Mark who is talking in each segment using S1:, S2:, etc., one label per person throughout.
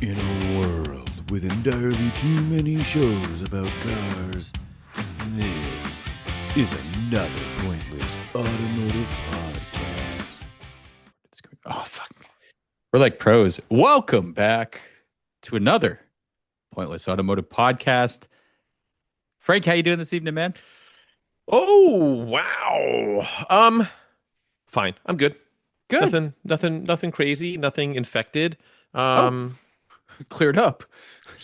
S1: In a world with entirely too many shows about cars, this is another pointless automotive podcast.
S2: Oh, fuck. We're like pros. Welcome back to another pointless automotive podcast. Frank, how you doing this evening, man?
S3: Oh, wow. Fine. I'm good.
S2: Good.
S3: Nothing crazy, nothing infected.
S2: Cleared up.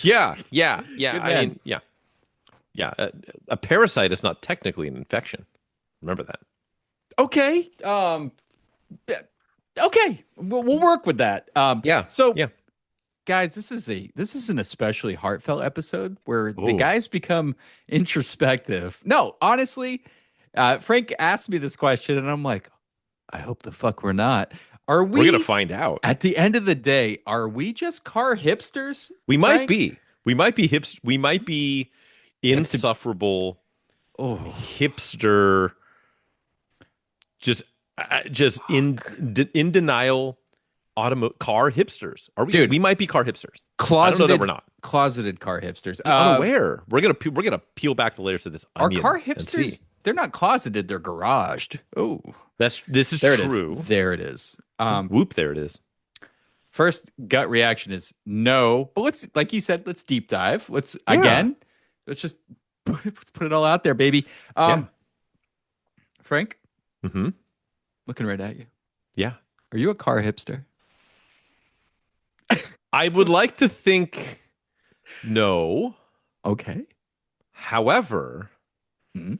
S3: Yeah.
S2: Good
S3: I
S2: man.
S3: mean, yeah. A parasite is not technically an infection. Remember that.
S2: Okay. Okay. We'll work with that.
S3: Yeah.
S2: So,
S3: Yeah.
S2: guys, this is an especially heartfelt episode where the
S3: Ooh.
S2: guys become introspective. No, honestly, Frank asked me this question, and I'm like, I hope the fuck we're not. Are we?
S3: We're gonna find out.
S2: At the end of the day, are we just car hipsters?
S3: We might
S2: Frank?
S3: be. We might be insufferable
S2: Oh,
S3: hipster. Just in denial. Car hipsters. Are we?
S2: Dude.
S3: We might be car hipsters.
S2: closeted.
S3: I don't know that we're not.
S2: Closeted car hipsters.
S3: I'm aware. We're gonna peel back the layers of this
S2: Are
S3: onion.
S2: car
S3: and
S2: hipsters?
S3: see.
S2: They're not closeted. They're garaged. Oh,
S3: This is
S2: there
S3: true.
S2: it is. There it is.
S3: Whoop! There it is.
S2: First gut reaction is no, but let's, like you said, let's deep dive. Let's just let's put it all out there, baby.
S3: Yeah.
S2: Frank,
S3: Mm-hmm.
S2: looking right at you.
S3: Yeah.
S2: Are you a car hipster?
S3: I would like to think no.
S2: Okay.
S3: However,
S2: Mhm.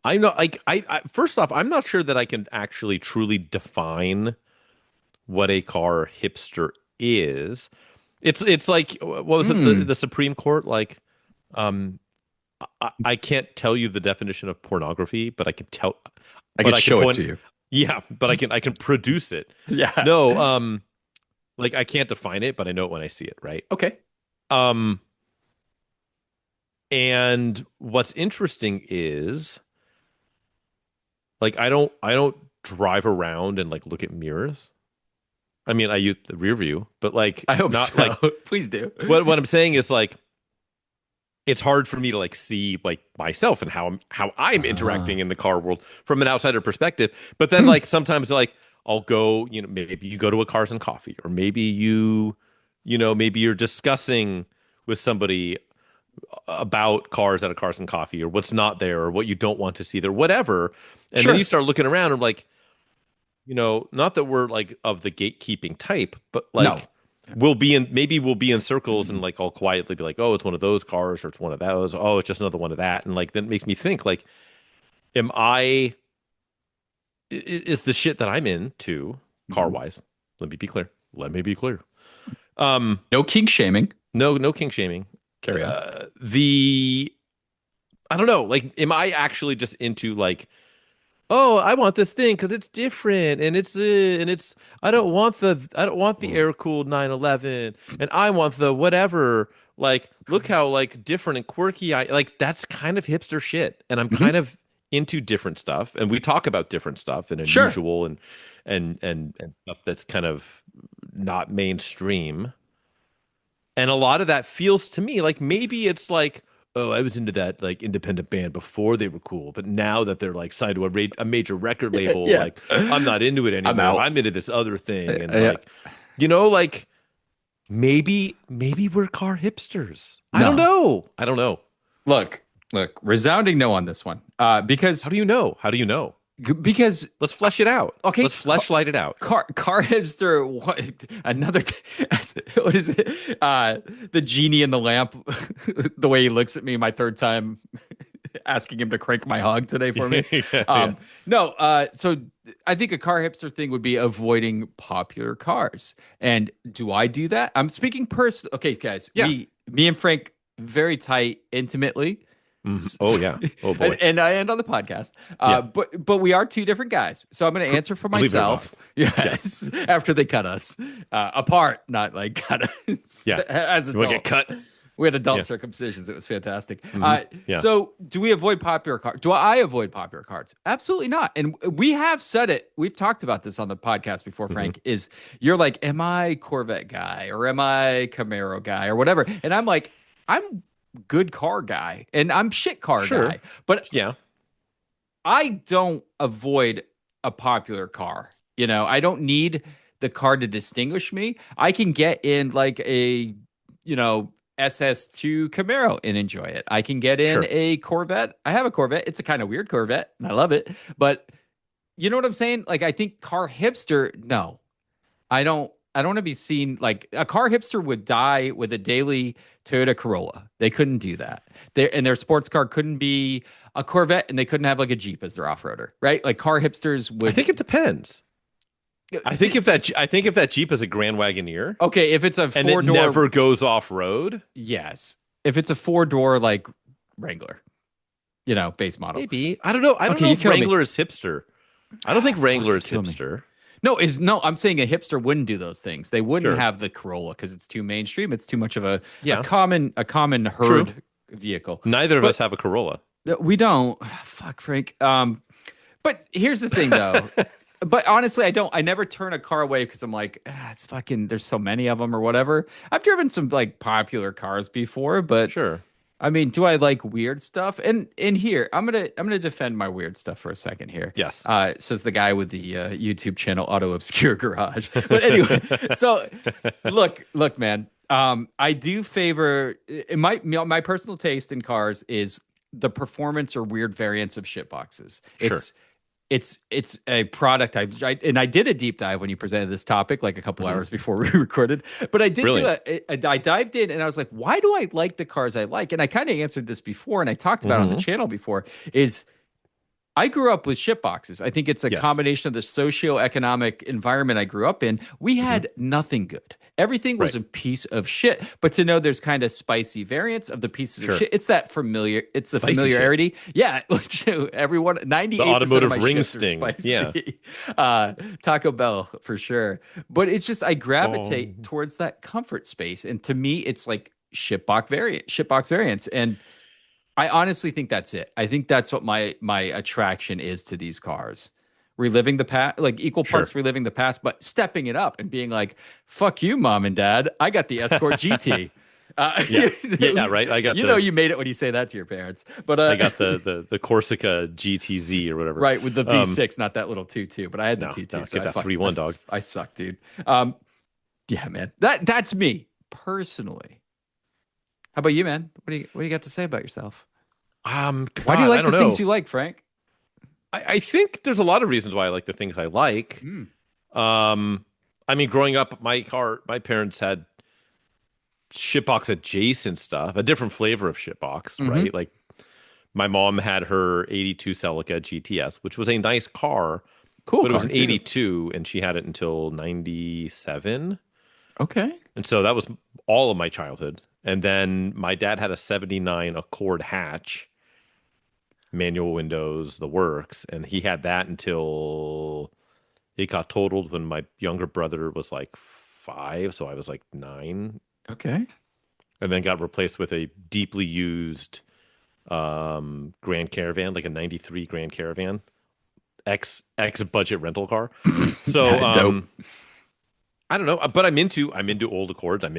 S3: I'm not like I. First off, I'm not sure that I can actually truly define what a car hipster is. It's like what was it the Supreme Court like? I can't tell you the definition of pornography, but I can tell.
S2: I can show it to you.
S3: Yeah, but I can produce it.
S2: Yeah.
S3: No, like I can't define it, but I know it when I see it, right?
S2: Okay.
S3: And what's interesting is like I don't drive around and like look at mirrors. I mean, I use the rear view, but like
S2: I hope
S3: not
S2: so.
S3: like
S2: Please do.
S3: what I'm saying is like it's hard for me to like see like myself and how I'm interacting in the car world from an outsider perspective. But then like sometimes like I'll go, maybe you go to a Cars and Coffee, or maybe maybe you're discussing with somebody about cars at a Cars and Coffee, or what's not there, or what you don't want to see there, whatever. And
S2: Sure.
S3: then you start looking around and like, not that we're like of the gatekeeping type, but like we'll be in circles and like I'll quietly be like, oh, it's one of those cars, or it's one of those. Oh, it's just another one of that. And like, that makes me think like, is the shit that I'm into car wise? Let me be clear.
S2: No kink shaming.
S3: No kink shaming.
S2: Carry on.
S3: I don't know. Like, am I actually just into like, oh, I want this thing because it's different and it's I don't want the air cooled 911 and I want the whatever. Like, look how like different and quirky I like. That's kind of hipster shit, and I'm kind of into different stuff, and we talk about different stuff and
S2: Sure.
S3: unusual and stuff that's kind of not mainstream. And a lot of that feels to me like maybe it's like, oh, I was into that like independent band before they were cool, but now that they're like signed to a major record label,
S2: Yeah.
S3: like I'm not into it anymore.
S2: out.
S3: I'm into this other thing, and
S2: Yeah.
S3: like, like maybe we're car hipsters. I don't know.
S2: Look, resounding no on this one. Because
S3: How do you know?
S2: because
S3: Let's flesh it out.
S2: Okay.
S3: Let's fleshlight it out.
S2: car hipster, what is it? The genie in the lamp, the way he looks at me my third time asking him to crank my hog today for me.
S3: Yeah.
S2: No, so I think a car hipster thing would be avoiding popular cars. And do I do that? I'm speaking personally. Okay, guys,
S3: Yeah.
S2: me and Frank, very tight, intimately.
S3: Oh yeah. Oh boy.
S2: And on the podcast.
S3: Yeah.
S2: But we are two different guys. So I'm going to answer for
S3: Believe it or
S2: myself. Yes. After they cut us apart, not like cut us.
S3: Yeah.
S2: As
S3: You want to get
S2: adults.
S3: cut?
S2: We had adult
S3: Yeah.
S2: circumcisions. It was fantastic.
S3: Yeah.
S2: So, do we avoid popular cars? Do I avoid popular cars? Absolutely not. And we have said it. We've talked about this on the podcast before, Frank. Is you're like, am I Corvette guy or am I Camaro guy or whatever? And I'm like, I'm good car guy and I'm shit car
S3: Sure.
S2: guy. But
S3: Yeah.
S2: I don't avoid a popular car. I don't need the car to distinguish me. I can get in like a, SS2 Camaro and enjoy it. I can get in
S3: Sure.
S2: a Corvette. I have a Corvette. It's a kind of weird Corvette and I love it. But you know what I'm saying? Like, I think car hipster, no, I don't want to be seen like a car hipster would die with a daily Toyota Corolla. They couldn't do that. Their sports car couldn't be a Corvette and they couldn't have like a Jeep as their off-roader, right? Like car hipsters would.
S3: I think it depends. I think if that Jeep is a Grand Wagoneer,
S2: okay, if it's a
S3: and it
S2: four-door,
S3: never goes off road,
S2: yes. If it's a four-door like Wrangler, base model.
S3: maybe. I don't know. I don't
S2: Okay,
S3: know
S2: you
S3: if
S2: killed me.
S3: Wrangler is hipster. I don't think Wrangler is
S2: kill me.
S3: hipster.
S2: No, I'm saying a hipster wouldn't do those things. They wouldn't
S3: Sure.
S2: have the Corolla because it's too mainstream. It's too much of a
S3: Yeah.
S2: common herd vehicle.
S3: Neither of
S2: But-
S3: us have a Corolla.
S2: We don't. Fuck, Frank. But here's the thing, though. But honestly, I never turn a car away because I'm like, it's fucking. There's so many of them or whatever. I've driven some like popular cars before, but
S3: Sure.
S2: I mean, do I like weird stuff? And here, I'm gonna defend my weird stuff for a second here.
S3: Yes.
S2: Says the guy with the YouTube channel Auto Obscure Garage. But anyway, so look, man. I do favor my personal taste in cars is the performance or weird variants of shit boxes.
S3: Sure.
S2: It's a product I did a deep dive when you presented this topic like a couple hours before we recorded, but I did I dived in and I was like, why do I like the cars I like? And I kind of answered this before and I talked about it on the channel before is I grew up with shit boxes. I think it's a combination of the socioeconomic environment I grew up in. We had nothing good. Everything was a piece of shit. But to know there's kind of spicy variants of the pieces of shit, it's that familiar. It's the spicy familiarity. Shit. Yeah, everyone. 98%
S3: the automotive
S2: of my
S3: ring
S2: shits
S3: sting.
S2: are spicy. Yeah, Taco Bell for sure. But it's just I gravitate towards that comfort space, and to me, it's like shitbox variants, and I honestly think that's it. I think that's what my attraction is to these cars. Reliving the past, like equal parts reliving the past, but stepping it up and being like, fuck you, mom and dad. I got the Escort GT.
S3: Yeah, right. I got
S2: you made it when you say that to your parents. But
S3: I got the Corsica GTZ or whatever.
S2: Right, with the V6, not that little T2, but I had the T2.
S3: No, get that 3.1 dog.
S2: I suck, dude. Yeah, man. That's me personally. How about you, man? What do you got to say about yourself? Why do you like the things you like, Frank?
S3: I think there's a lot of reasons why I like the things I like. I mean, growing up, my parents had shitbox adjacent stuff, a different flavor of shitbox, right? Like my mom had her 82 Celica GTS, which was a nice car.
S2: Cool.
S3: But it was an 82 and she had it until 97.
S2: Okay.
S3: And so that was all of my childhood. And then my dad had a 79 Accord hatch, manual windows, the works, and he had that until it got totaled when my younger brother was like 5, so I was like 9.
S2: Okay.
S3: And then got replaced with a deeply used Grand Caravan, like a 93 Grand Caravan, ex budget rental car. So
S2: dope.
S3: I don't know, but I'm into old Accords. I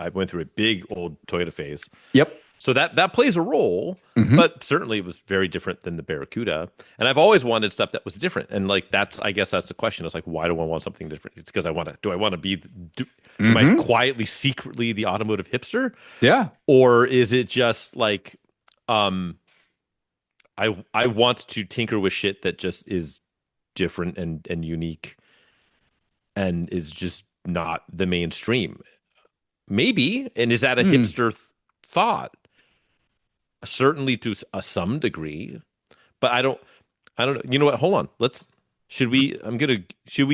S3: went through a big old Toyota phase.
S2: Yep.
S3: So that plays a role, but certainly it was very different than the Barracuda. And I've always wanted stuff that was different. And like I guess that's the question. It's like, why do I want something different? It's because am I quietly, secretly the automotive hipster?
S2: Yeah.
S3: Or is it just like, I want to tinker with shit that just is different and unique and is just not the mainstream. Maybe. And is that a hipster thought? Certainly to some degree, but I don't know. You know what? Hold on. Should we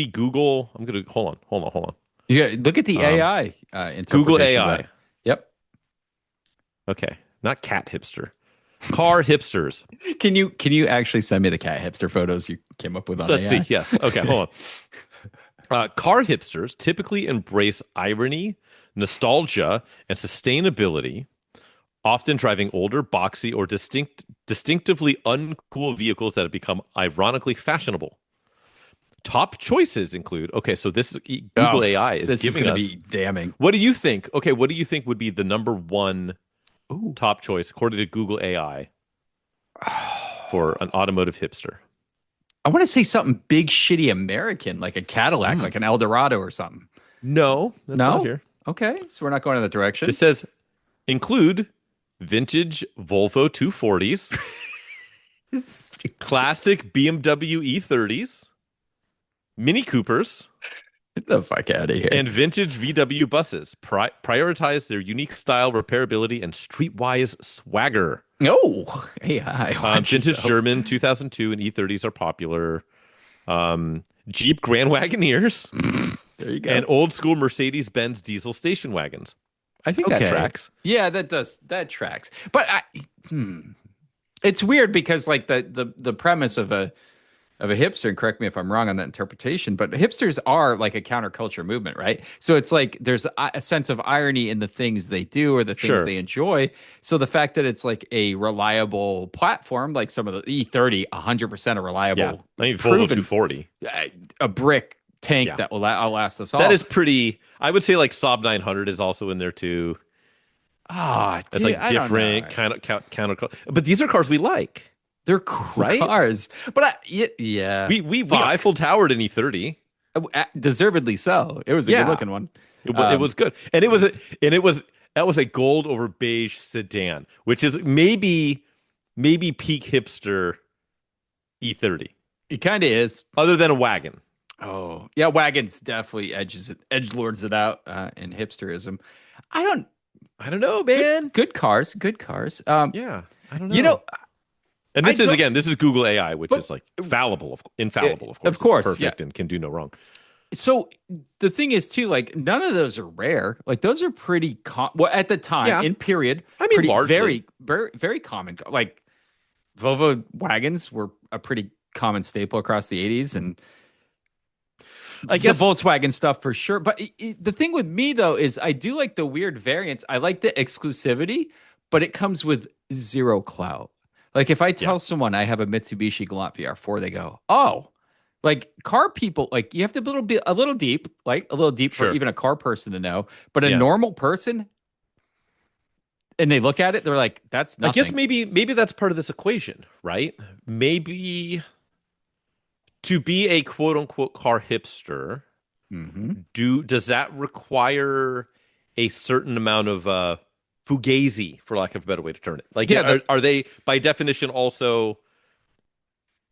S3: Google? Hold on.
S2: Yeah. Look at the AI.
S3: Google AI.
S2: Yep.
S3: Okay. Not cat hipster. Car hipsters.
S2: Can you actually send me the cat hipster photos you came up with on
S3: Let's
S2: AI?
S3: see. Yes. Okay. Hold on. Car hipsters typically embrace irony, nostalgia, and sustainability, often driving older, boxy, or distinctively uncool vehicles that have become ironically fashionable. Top choices include, okay, so this is Google AI is
S2: this is
S3: giving
S2: going to
S3: us.
S2: be damning.
S3: What do you think? Okay, what do you think would be the number one
S2: Ooh.
S3: top choice according to Google AI for an automotive hipster?
S2: I want to say something big, shitty American, like a Cadillac, like an Eldorado or something.
S3: No, that's not
S2: No?
S3: here.
S2: Okay, so we're not going in that direction.
S3: It says include vintage Volvo 240s, classic BMW E30s, Mini Coopers,
S2: Get the fuck out of here.
S3: and vintage VW buses. Prioritize their unique style, repairability, and streetwise swagger.
S2: Oh, AI.
S3: Vintage
S2: yourself.
S3: German 2002 and E30s are popular. Jeep Grand Wagoneers.
S2: There you go.
S3: And old school Mercedes-Benz diesel station wagons. I think that tracks.
S2: Yeah, that tracks. But it's weird because like the premise of a hipster, and correct me if I'm wrong on that interpretation, but hipsters are like a counterculture movement, right? So it's like there's a sense of irony in the things they do or the things they enjoy. So the fact that it's like a reliable platform, like some of the E30, 100% a reliable,
S3: Yeah, I mean Volvo 240,
S2: a brick tank that will outlast us all.
S3: That is pretty. I would say like Saab 900 is also in there too. It's like different kind of counter. But these are cars we like.
S2: They're cool cars, but yeah,
S3: we Eiffel Towered an E30,
S2: deservedly so. It was a good looking one.
S3: It was good, and that was a gold over beige sedan, which is maybe peak hipster E30.
S2: It kind of is,
S3: other than a wagon.
S2: Oh yeah, wagons definitely edgelords it out in hipsterism. I don't know, man. Good cars.
S3: Yeah, I don't know.
S2: You know.
S3: And this is Google AI, which is like infallible, of course. It's perfect and can do no wrong.
S2: So the thing is too, like none of those are rare. Like those are pretty well at the time in period.
S3: I mean,
S2: largely very common. Like Volvo wagons were a pretty common staple across the 80s, and I guess the Volkswagen stuff for sure. But the thing with me though is I do like the weird variants. I like the exclusivity, but it comes with zero clout. Like if I tell someone I have a Mitsubishi Galant VR4, they go, "Oh, like car people, like you have to be a little deep for even a car person to know, but a normal person." And they look at it, they're like, "That's nothing."
S3: I guess maybe that's part of this equation, right? Maybe to be a quote unquote car hipster, does that require a certain amount of fugazi, for lack of a better way to turn it? Like, are they by definition also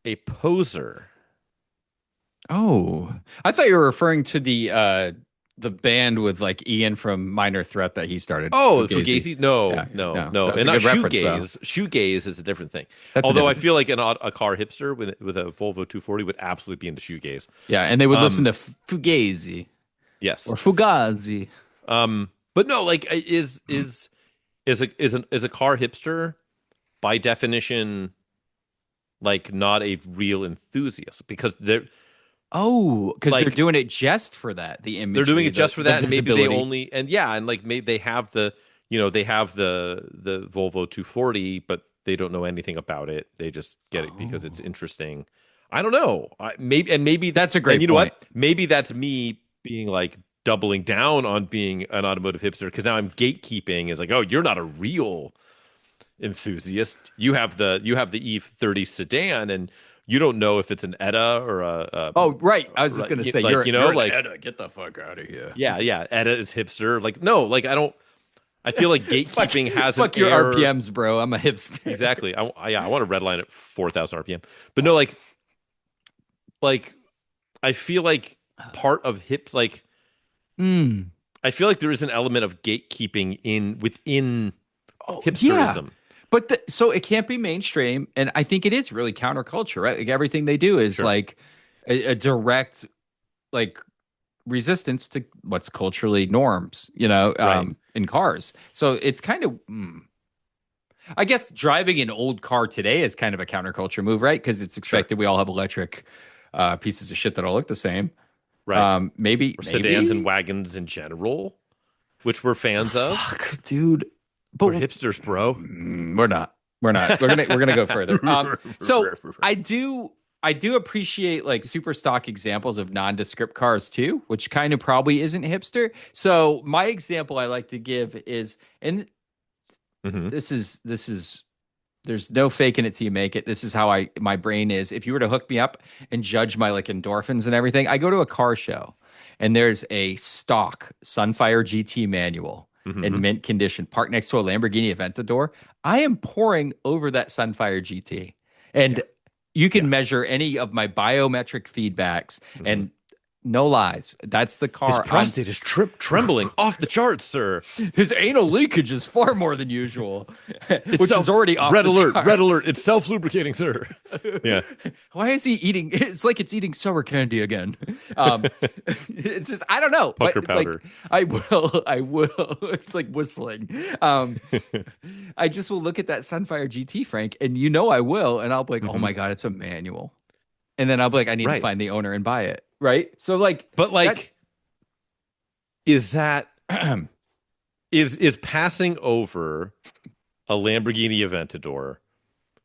S3: a poser?
S2: Oh, I thought you were referring to the band with like Ian from Minor Threat that he started.
S3: Oh, Fugazi? No. And not shoegaze. Shoegaze is a different thing. Although I feel like a car hipster with a Volvo 240 would absolutely be into shoegaze.
S2: Yeah, and they would listen to Fugazi.
S3: Yes.
S2: Or Fugazi.
S3: But no, like is a car hipster by definition like not a real enthusiast because they're
S2: they're doing it just for that, the image.
S3: They're doing it just for that, and maybe they only and like maybe they have the Volvo 240, but they don't know anything about it. They just get it because it's interesting. I don't know. Maybe
S2: that's a great point.
S3: You know what? Maybe that's me being like doubling down on being an automotive hipster because now I'm gatekeeping. Is like, oh, you're not a real enthusiast. You have the E30 sedan, and you don't know if it's an ETA or a.
S2: Oh, right. I was just gonna say,
S3: like,
S2: you're
S3: like
S2: an ETA. Get the fuck out of here.
S3: Yeah. ETA is hipster. Like, no, like I don't. I feel like gatekeeping has
S2: fuck your RPMs, bro. I'm a hipster.
S3: Exactly. I want to redline at 4,000 RPM, but no, like I feel like part of hips like. I feel like there is an element of gatekeeping within hipsterism.
S2: Yeah. But so it can't be mainstream, and I think it is really counterculture, right? Like everything they do is like a direct, like resistance to what's culturally norms, in cars. So it's kind of, I guess, driving an old car today is kind of a counterculture move, right? Because it's expected we all have electric pieces of shit that all look the same.
S3: Right.
S2: Maybe
S3: Or sedans and wagons in general, which we're fans of.
S2: Fuck, dude. But
S3: We're hipsters, bro.
S2: we're not. We're not. We're gonna go further. So I do appreciate like super stock examples of nondescript cars too, which kind of probably isn't hipster. So my example I like to give is, and
S3: Mhm.
S2: this is there's no faking it till you make it. This is how my brain is. If you were to hook me up and judge my like endorphins and everything, I go to a car show and there's a stock Sunfire GT manual in
S3: Mhm.
S2: mint condition parked next to a Lamborghini Aventador. I am pouring over that Sunfire GT. And
S3: Yeah.
S2: you can
S3: Yeah.
S2: measure any of my biometric feedbacks
S3: Mhm.
S2: and no lies. That's the
S3: His
S2: car
S3: prostate is trembling off the charts, sir.
S2: his anal leakage is far more than usual,
S3: It's
S2: which is already off
S3: red
S2: the
S3: alert,
S2: charts.
S3: red alert. It's self-lubricating, sir. Yeah.
S2: Why is he eating? It's like it's eating sour candy again. It's just I don't know.
S3: Pucker
S2: Like,
S3: powder.
S2: I will. It's like whistling. I just will look at that Sunfire GT, Frank, and you know I will, and I'll be like, oh
S3: Mhm.
S2: my god, it's a manual, and then I'll be like, I need to
S3: Right.
S2: find the owner and buy it. Right. So like,
S3: But like, is that
S2: that's
S3: is passing over a Lamborghini Aventador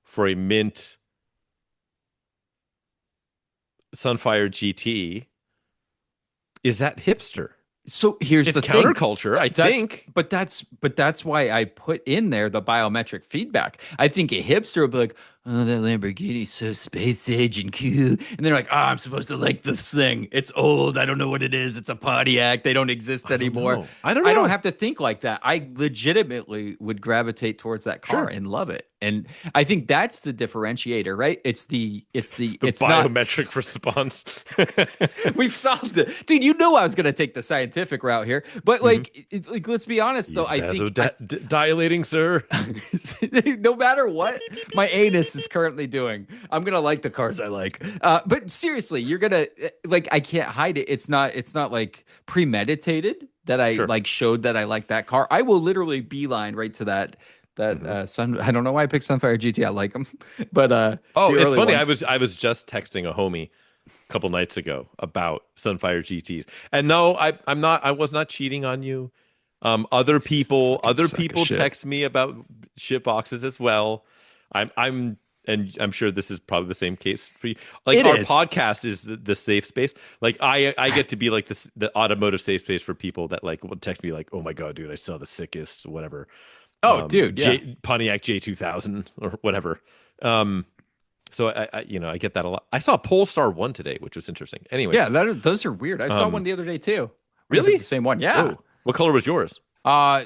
S3: for a mint Sunfire GT? Is that hipster?
S2: so here's
S3: It's
S2: the thing.
S3: counterculture, I
S2: That's-
S3: think.
S2: but that's why I put in there the biometric feedback. I think a hipster would be like, "Oh, that Lamborghini's so space age and cool," and they're like, "Oh, I'm supposed to like this thing. It's old. I don't know what it is. It's a Pontiac. They don't exist anymore."
S3: I don't
S2: I don't
S3: know.
S2: have to think like that. I legitimately would gravitate towards that car
S3: Sure.
S2: and love it. And I think that's the differentiator, right? It's
S3: The
S2: it's not
S3: biometric response.
S2: we've solved it, dude. You know I was gonna take the scientific route here, but like, like let's be honest though. I think
S3: dilating, sir.
S2: no matter what my anus is currently doing, I'm gonna like the cars I like. But seriously, you're gonna like I can't hide it. It's not like premeditated that I
S3: Sure.
S2: like showed that I like that car. I will literally beeline right to that sun. I don't know why I picked Sunfire GT. I like them, but
S3: Oh,
S2: the
S3: it's
S2: early
S3: funny.
S2: ones-
S3: I was just texting a homie a couple nights ago about Sunfire GTs. And no, I was not cheating on you. Other people
S2: fucking sack of shit.
S3: text me about shit boxes as well. And I'm sure this is probably the same case for you. Like
S2: It
S3: our
S2: is.
S3: podcast is the safe space. Like I get to be like the automotive safe space for people that like will text me like, "Oh my god, dude, I saw the sickest whatever."
S2: Oh, dude, yeah.
S3: Pontiac J2000 or whatever. So I get that a lot. I saw Polestar 1 today, which was interesting. Anyway,
S2: Yeah, those are weird. I saw one the other day too.
S3: Really?
S2: It's the same one. Yeah.
S3: Whoa. What color was yours?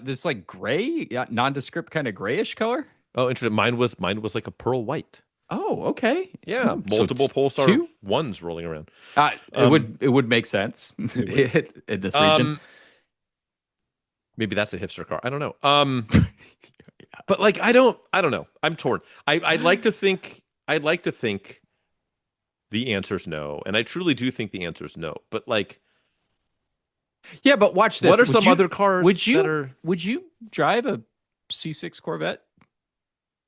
S2: This like gray, yeah, nondescript kind of grayish color.
S3: Oh, interesting. Mine was like a pearl white.
S2: Oh, okay.
S3: Yeah,
S2: Oh,
S3: multiple
S2: so
S3: Polestar
S2: two?
S3: 1s rolling around.
S2: It would make sense in this region.
S3: Maybe that's a hipster car. I don't know. But like I don't know. I'm torn. I'd like to think the answer's no, and I truly do think the answer's no. But like,
S2: Yeah, but watch this.
S3: what are
S2: Would
S3: some
S2: you-
S3: other cars
S2: Would you
S3: that are
S2: would you drive a C6 Corvette?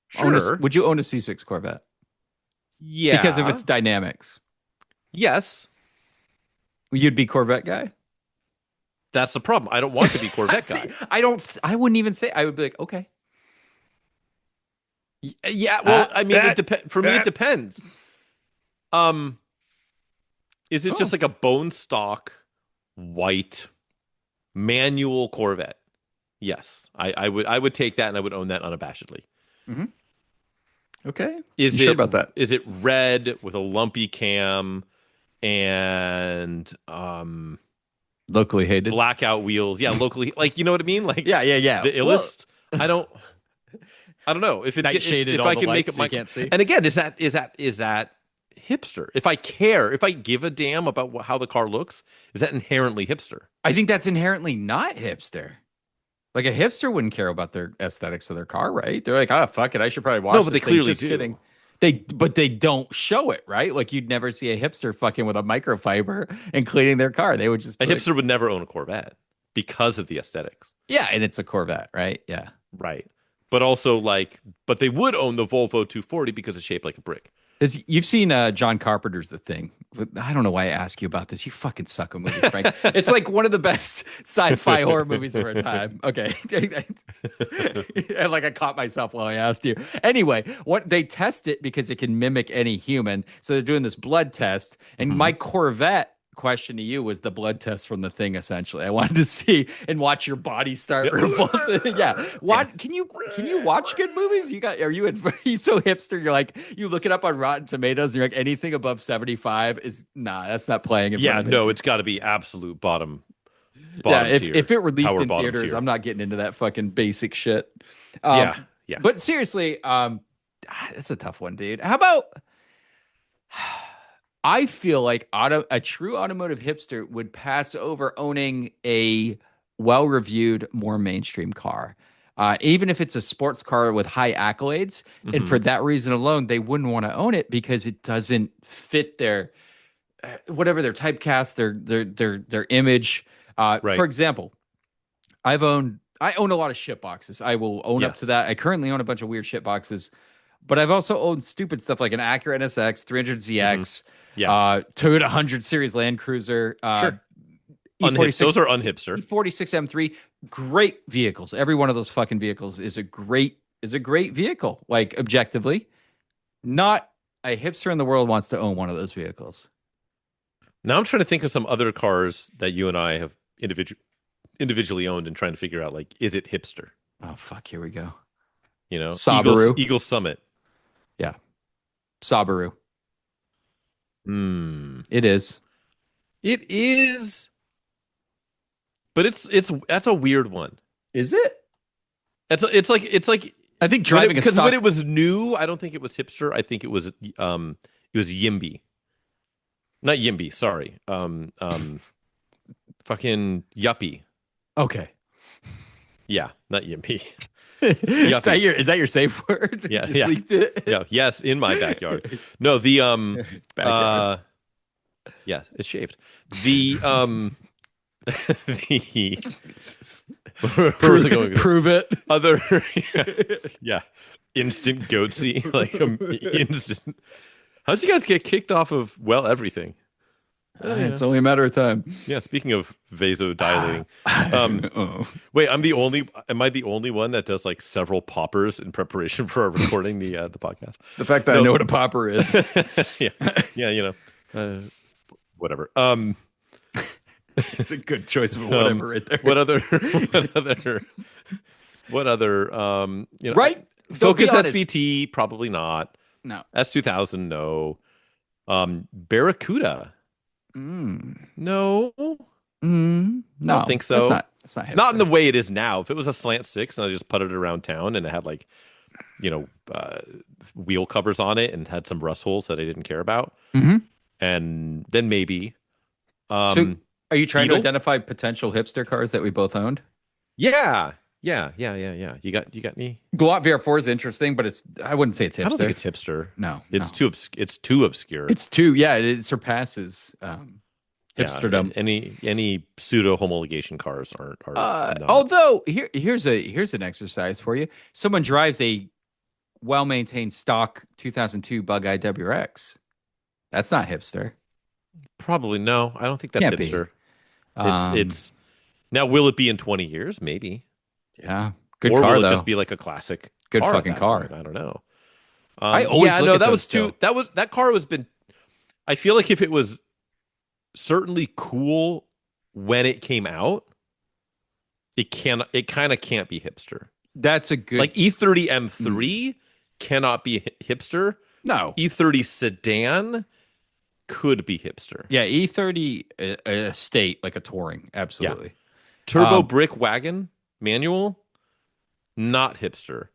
S3: sure?
S2: Would you own a C6 Corvette?
S3: Yeah,
S2: Because of its dynamics.
S3: yes.
S2: You'd be Corvette guy?
S3: That's the problem. I don't want to be Corvette
S2: See,
S3: guy.
S2: I wouldn't even say. I would be like, okay.
S3: Yeah, well, I mean, it depends. For me, it depends. Is it just like a bone stock white manual Corvette? Yes, I would take that and I would own that unabashedly.
S2: Okay.
S3: Is
S2: You
S3: it
S2: sure about that?
S3: Is it red with a lumpy cam and
S2: Locally hated.
S3: blackout wheels? Yeah, locally, like you know what I mean? Like
S2: Yeah.
S3: the illest. I don't know if it
S2: Night
S3: if,
S2: shaded,
S3: if
S2: all
S3: I
S2: the
S3: can make
S2: lights
S3: it my
S2: you can't see.
S3: And again, is that hipster? If I care, if I give a damn about how the car looks, is that inherently hipster?
S2: I think that's inherently not hipster. Like a hipster wouldn't care about their aesthetics of their car, right? They're like, fuck it, I should probably watch.
S3: No, but
S2: this
S3: they
S2: thing."
S3: clearly
S2: Just
S3: do.
S2: kidding. But they don't show it, right? Like you'd never see a hipster fucking with a microfiber and cleaning their car. They would just
S3: A
S2: be like,
S3: hipster would never own a Corvette because of the aesthetics,
S2: yeah, and it's a Corvette, right? Yeah.
S3: right? But also but they would own the Volvo 240 because it's shaped like a brick.
S2: You've seen John Carpenter's The Thing. I don't know why I ask you about this. You fucking suck at movies, Frank. It's like one of the best sci-fi horror movies of our time. Okay. And like I caught myself while I asked you. Anyway, what they test it because it can mimic any human. So they're doing this blood test. And my Corvette question to you was the blood test from The Thing. Essentially, I wanted to see and watch your body start revolting. Yeah, what can you watch good movies? Are you so hipster? You're like, you look it up on Rotten Tomatoes and you're like, anything above 75 is that's not playing in front of me.
S3: No, it's got to be absolute bottom
S2: tier, if it released
S3: Power
S2: in theaters,
S3: tier.
S2: I'm not getting into that fucking basic shit.
S3: Yeah.
S2: But seriously, it's a tough one, dude. How about I feel like a true automotive hipster would pass over owning a well-reviewed, more mainstream car. Even if it's a sports car with high accolades. And for that reason alone, they wouldn't want to own it because it doesn't fit their whatever their typecast, their image.
S3: Right.
S2: For example, I own a lot of shit boxes. I will own up to that. I currently own a bunch of weird shit boxes, but I've also owned stupid stuff like an Acura NSX, 300ZX, Toyota 100 Series Land Cruiser,
S3: sure.
S2: E46,
S3: those are unhipster.
S2: E46 M3, great vehicles. Every one of those fucking vehicles is a great vehicle. Like objectively, not a hipster in the world wants to own one of those vehicles.
S3: Now I'm trying to think of some other cars that you and I have individually owned and trying to figure out, like, is it hipster?
S2: Oh, fuck. Here we go.
S3: You know,
S2: Subaru.
S3: Eagle Summit.
S2: Yeah. Subaru. It is.
S3: It is. But that's a weird one.
S2: Is it?
S3: It's like
S2: I think driving
S3: because when it was new, I don't think it was hipster. I think it was YIMBY. Not YIMBY, sorry. Fucking yuppie.
S2: Okay.
S3: Yeah, not YIMBY.
S2: Is that your safe word?
S3: Yeah,
S2: Just leaked it?
S3: Yeah, yes, in my backyard. No, the
S2: backyard.
S3: Yeah, it's shaved. The where was I going?
S2: Prove it.
S3: Other yeah. Instant goatsy. Like instant. How'd you guys get kicked off of everything?
S2: It's only a matter of time.
S3: Yeah, speaking of vasodilating. Wait, am I the only one that does like several poppers in preparation for our recording the podcast?
S2: The fact that I know what a popper is.
S3: Yeah, you know. Whatever.
S2: It's a good choice of whatever right there.
S3: What other you know,
S2: right?
S3: Focus SVT, probably not.
S2: No.
S3: S2000, no. Barracuda. No.
S2: No.
S3: I don't think so.
S2: It's not
S3: Not in the way it is now. If it was a slant 6 and I just putted it around town and it had like, you know, wheel covers on it and had some rust holes that I didn't care about, and then maybe.
S2: So are you trying to identify potential hipster cars that we both owned?
S3: Yeah. You got me.
S2: Gallant VR4 is interesting, but I wouldn't say it's hipster.
S3: I don't think it's hipster.
S2: No,
S3: it's too obscure.
S2: It surpasses hipsterdom.
S3: Any pseudo homologation cars are
S2: although here's an exercise for you. Someone drives a well-maintained stock 2002 Bug-Eye WRX. That's not hipster.
S3: Probably no. I don't think that's
S2: Can't
S3: hipster.
S2: Be.
S3: It's now. Will it be in 20 years? Maybe.
S2: Yeah. Good
S3: or
S2: car,
S3: will it
S2: though.
S3: just be like a classic?
S2: Good
S3: car
S2: fucking car.
S3: Point? I don't know.
S2: I always look at
S3: that
S2: those
S3: was
S2: still.
S3: too. That car was been. I feel like if it was certainly cool when it came out, it kind of can't be hipster.
S2: That's a good
S3: like E30 M3 cannot be hipster.
S2: No.
S3: E30 sedan could be hipster.
S2: Yeah, E30 estate, like a touring, absolutely.
S3: Yeah. Turbo brick wagon manual, not hipster.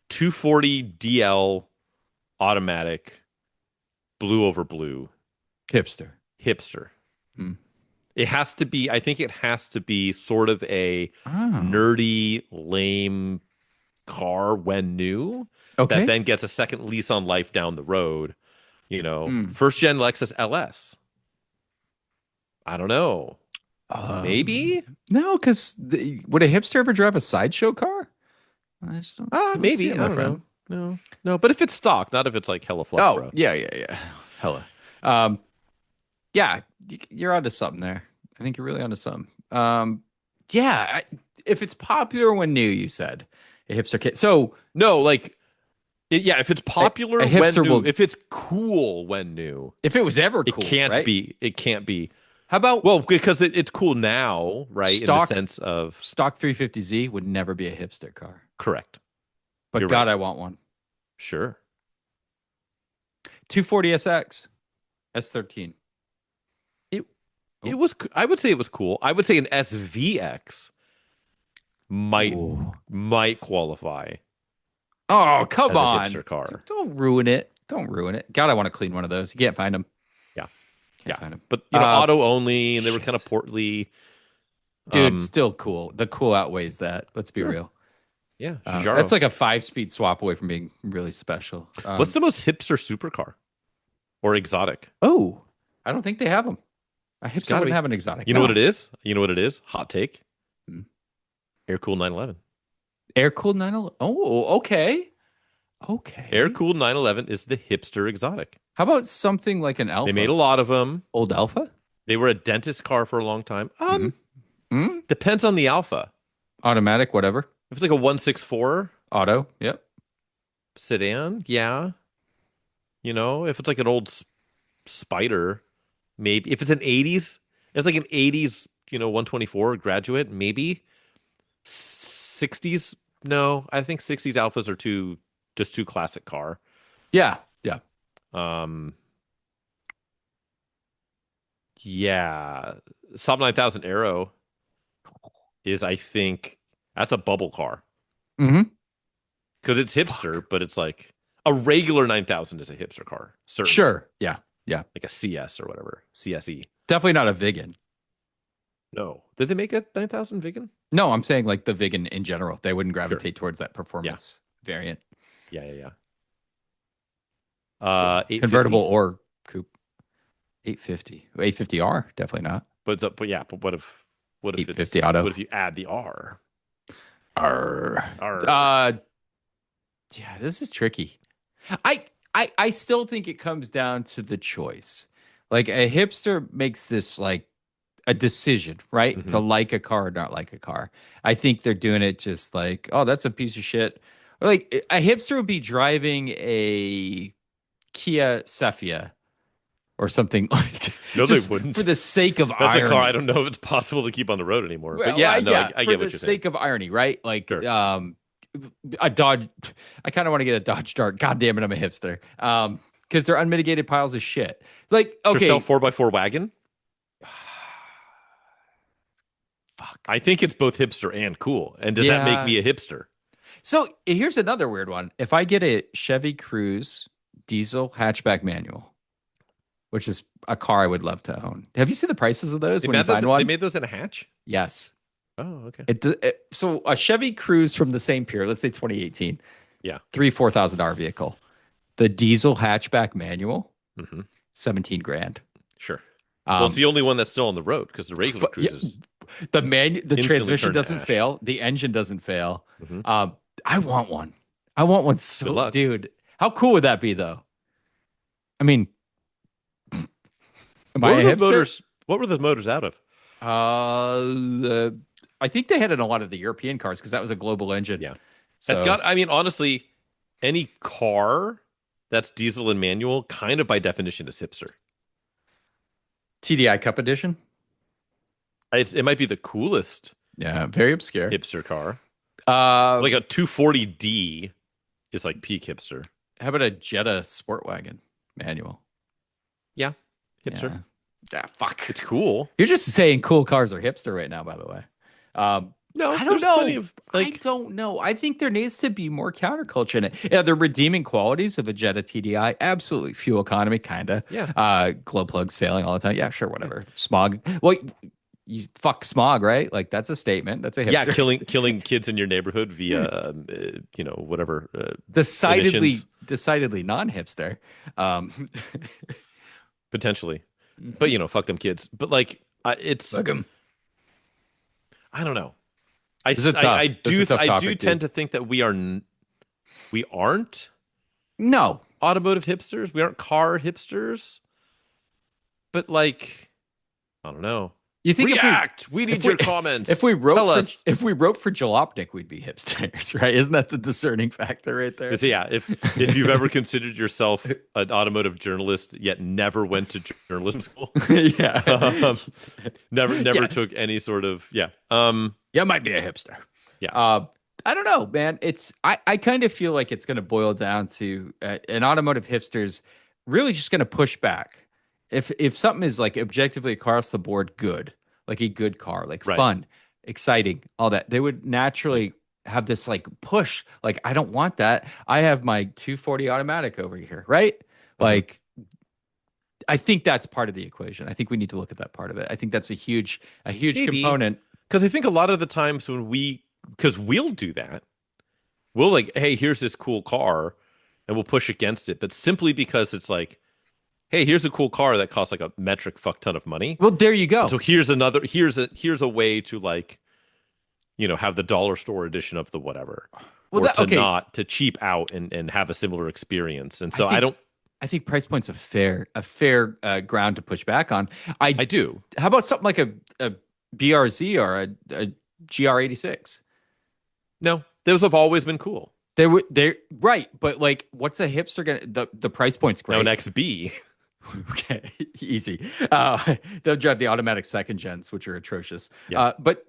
S3: 240 DL automatic, blue over blue,
S2: hipster.
S3: It has to be. I think it has to be sort of a nerdy, lame car when new.
S2: Okay.
S3: That then gets a second lease on life down the road. You know, first gen Lexus LS. I don't know. Maybe
S2: no, because would a hipster ever drive a sideshow car?
S3: Maybe. I don't know. No. But if it's stock, not if it's like hella flush,
S2: Oh,
S3: bro.
S2: yeah. Hella. Um, yeah, you're onto something there. I think you're really onto something. Yeah, if it's popular when new, you said a hipster kid. So
S3: No, like yeah, if it's
S2: a
S3: popular when
S2: hipster
S3: new,
S2: will,
S3: if it's cool when new,
S2: if it was ever
S3: it
S2: cool,
S3: can't
S2: right?
S3: be. It can't be.
S2: How about
S3: Well, because it's cool now, right? In the
S2: stock
S3: sense of
S2: stock 350Z would never be a hipster car,
S3: correct.
S2: but
S3: You're
S2: God,
S3: right.
S2: I want one.
S3: Sure.
S2: 240SX S13.
S3: It
S2: Oh,
S3: it was. I would say it was cool. I would say an SVX might
S2: ooh.
S3: might qualify
S2: Oh, come
S3: as a
S2: on!
S3: hipster car.
S2: Don't ruin it. Don't ruin it. God, I want to clean one of those. You can't find them.
S3: Yeah,
S2: Can't
S3: yeah.
S2: find them.
S3: But
S2: Uh,
S3: auto only, and they were kind of
S2: shit.
S3: portly.
S2: Dude,
S3: Um,
S2: still cool. The cool outweighs that. Let's be
S3: sure.
S2: real.
S3: Yeah,
S2: That's
S3: Giugiaro.
S2: like a 5-speed swap away from being really special.
S3: What's the most hipster supercar or exotic?
S2: Oh, I don't think they have them. A
S3: It's
S2: hipster
S3: got to
S2: wouldn't
S3: be.
S2: have an exotic.
S3: You know what it
S2: No.
S3: is? You know what it is? Hot take.
S2: Hmm.
S3: Air cooled 911.
S2: Air cooled 911. Oh, okay.
S3: Air
S2: Okay.
S3: cooled 911 is the hipster exotic.
S2: How about something like an
S3: They made
S2: Alpha?
S3: a lot of them.
S2: Old Alpha?
S3: They were a dentist car for a long time.
S2: Hmm. Hmm.
S3: Depends on the Alpha.
S2: Automatic, whatever.
S3: If it's like a 164
S2: Auto. Yep.
S3: sedan, yeah. If it's like an old Spider, maybe. If it's an 80s, it's like an 80s, 124 graduate, maybe. 60s, no. I think 60s Alphas are just too classic car.
S2: Yeah. Yeah.
S3: Um, yeah. Saab 9000 Aero is, I think, that's a bubble car
S2: Hmm.
S3: because it's hipster,
S2: Fuck.
S3: but it's like a regular 9000 is a hipster car, certainly.
S2: Sure. Yeah. Yeah.
S3: Like a CS or whatever, CSE.
S2: Definitely not a Vigan.
S3: No. Did they make a 9000 vegan?
S2: No, I'm saying like the Vigan in general. They wouldn't
S3: Sure.
S2: gravitate towards that
S3: Yeah.
S2: performance variant.
S3: Yeah.
S2: Yeah.
S3: 850.
S2: Convertible or coupe. 850. 850R, definitely not.
S3: But what if
S2: 850 auto.
S3: what if you add the R?
S2: Arr.
S3: R.
S2: Yeah, this is tricky. I still think it comes down to the choice. Like a hipster makes this like a decision, right? To
S3: Mhm.
S2: like a car or not like a car. I think they're doing it just like, oh, that's a piece of shit. Or like a hipster would be driving a Kia Cephia or something like
S3: No, they
S2: just
S3: wouldn't.
S2: for the sake of
S3: That's
S2: irony.
S3: a car I don't know if it's possible to keep on the road anymore. But
S2: Well,
S3: yeah, no,
S2: yeah,
S3: I
S2: for
S3: get
S2: the
S3: what you're saying.
S2: sake of irony, right? Like,
S3: Sure.
S2: a Dodge. I kind of want to get a Dodge Dart. God damn it, I'm a hipster. Because they're unmitigated piles of shit. Like,
S3: Tercel
S2: okay,
S3: 4x4 wagon.
S2: fuck.
S3: I think it's both hipster and cool. And does that make
S2: Yeah.
S3: me a hipster?
S2: So here's another weird one. If I get a Chevy Cruise diesel hatchback manual, which is a car I would love to own. Have you seen the prices of those when you find
S3: They
S2: one?
S3: made those in a hatch?
S2: Yes.
S3: Oh, okay.
S2: So a Chevy Cruise from the same period, let's say 2018,
S3: Yeah.
S2: $4,000 vehicle. The diesel hatchback manual,
S3: Hmm.
S2: 17 grand.
S3: Sure. Well, it's
S2: Um,
S3: the only one that's still on the road because the regular
S2: yeah,
S3: cruises
S2: the
S3: instantly
S2: transmission
S3: turn to
S2: doesn't
S3: ash.
S2: fail, the engine doesn't fail.
S3: Hmm.
S2: I want one. I want one
S3: Good
S2: so,
S3: luck.
S2: dude. How cool would that be, though? I mean, am I
S3: What were
S2: a
S3: those
S2: hipster?
S3: motors? What were those motors out of?
S2: I think they had it in a lot of the European cars because that was a global engine.
S3: Yeah.
S2: So
S3: I mean, honestly, any car that's diesel and manual, kind of by definition, is hipster.
S2: TDI Cup Edition.
S3: It might be the coolest
S2: Yeah, very obscure.
S3: hipster car.
S2: Uh,
S3: Like a 240D is like peak hipster.
S2: how about a Jetta Sport Wagon manual?
S3: Yeah. Hipster.
S2: Yeah, fuck.
S3: It's cool.
S2: You're just saying cool cars are hipster right now, by the way.
S3: No,
S2: I don't
S3: there's
S2: know.
S3: plenty of
S2: I
S3: like
S2: don't know. I think there needs to be more counterculture in it. Yeah, the redeeming qualities of a Jetta TDI, absolutely. Fuel economy, kind of.
S3: yeah.
S2: Glow plugs failing all the time. Yeah, sure, whatever. Smog. Well, you fuck smog, right? Like that's a statement. That's a hipster.
S3: Yeah, killing kids in your neighborhood via whatever emissions,
S2: decidedly non-hipster. Um,
S3: potentially. But fuck them kids. But like it's
S2: fuck 'em.
S3: I don't know.
S2: This is tough.
S3: I
S2: This is a tough
S3: do
S2: topic,
S3: tend
S2: dude.
S3: to think that we are we aren't
S2: No.
S3: automotive hipsters. We aren't car hipsters. But like, I don't know.
S2: You think
S3: React. We need your comments.
S2: If we wrote
S3: Tell
S2: for
S3: us.
S2: if we wrote for Jalopnik, we'd be hipsters, right? Isn't that the discerning factor right there?
S3: So yeah, if you've ever considered yourself an automotive journalist yet never went to journalism school,
S2: Yeah.
S3: never took any sort of
S2: You might be a hipster.
S3: Yeah.
S2: I don't know, man. I kind of feel like it's going to boil down to an automotive hipster's really just going to push back. If something is like objectively across the board good, like a good car, like
S3: Right.
S2: fun, exciting, all that, they would naturally have this like push. Like, I don't want that. I have my 240 automatic over here, right? Like, I think that's part of the equation. I think we need to look at that part of it. I think that's a huge
S3: Maybe.
S2: component.
S3: Because I think a lot of the times because we'll do that, we'll like, hey, here's this cool car, and we'll push against it, but simply because it's like, hey, here's a cool car that costs like a metric fuck ton of money.
S2: Well, there you go.
S3: So here's a way to like, have the dollar store edition of the whatever,
S2: Well,
S3: not to cheap out and have a similar experience. And so
S2: I think price point's a fair ground to push back on.
S3: I do.
S2: How about something like a BRZ or a GR86?
S3: No, those have always been cool.
S2: They're right, but like, what's a hipster gonna? The price point's great.
S3: No, an XB.
S2: Okay, easy. They'll drive the automatic second gens, which are atrocious.
S3: Yeah.
S2: But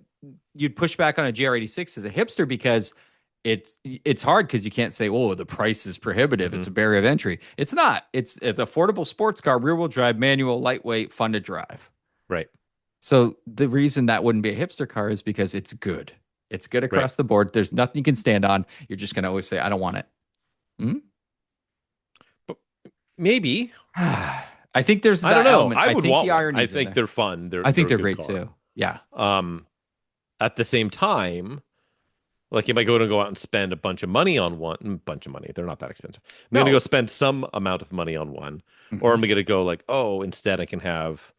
S2: you'd push back on a GR86 as a hipster because it's hard because you can't say, oh, the price is prohibitive. It's a barrier of entry. It's not. It's affordable sports car, rear wheel drive, manual, lightweight, fun to drive.
S3: Right.
S2: So the reason that wouldn't be a hipster car is because it's good. It's good across the board. There's nothing you can stand on. You're just going to always say, I don't want it.
S3: But maybe.
S2: I think there's that
S3: I don't know.
S2: element.
S3: I would
S2: think
S3: want
S2: the
S3: one. I think they're fun.
S2: I think they're
S3: a good
S2: great
S3: car.
S2: too. Yeah.
S3: At the same time, like if I go out and spend a bunch of money on one, they're not that expensive. I'm going to go spend some amount of money on one, or I'm going to go like, oh, instead I can have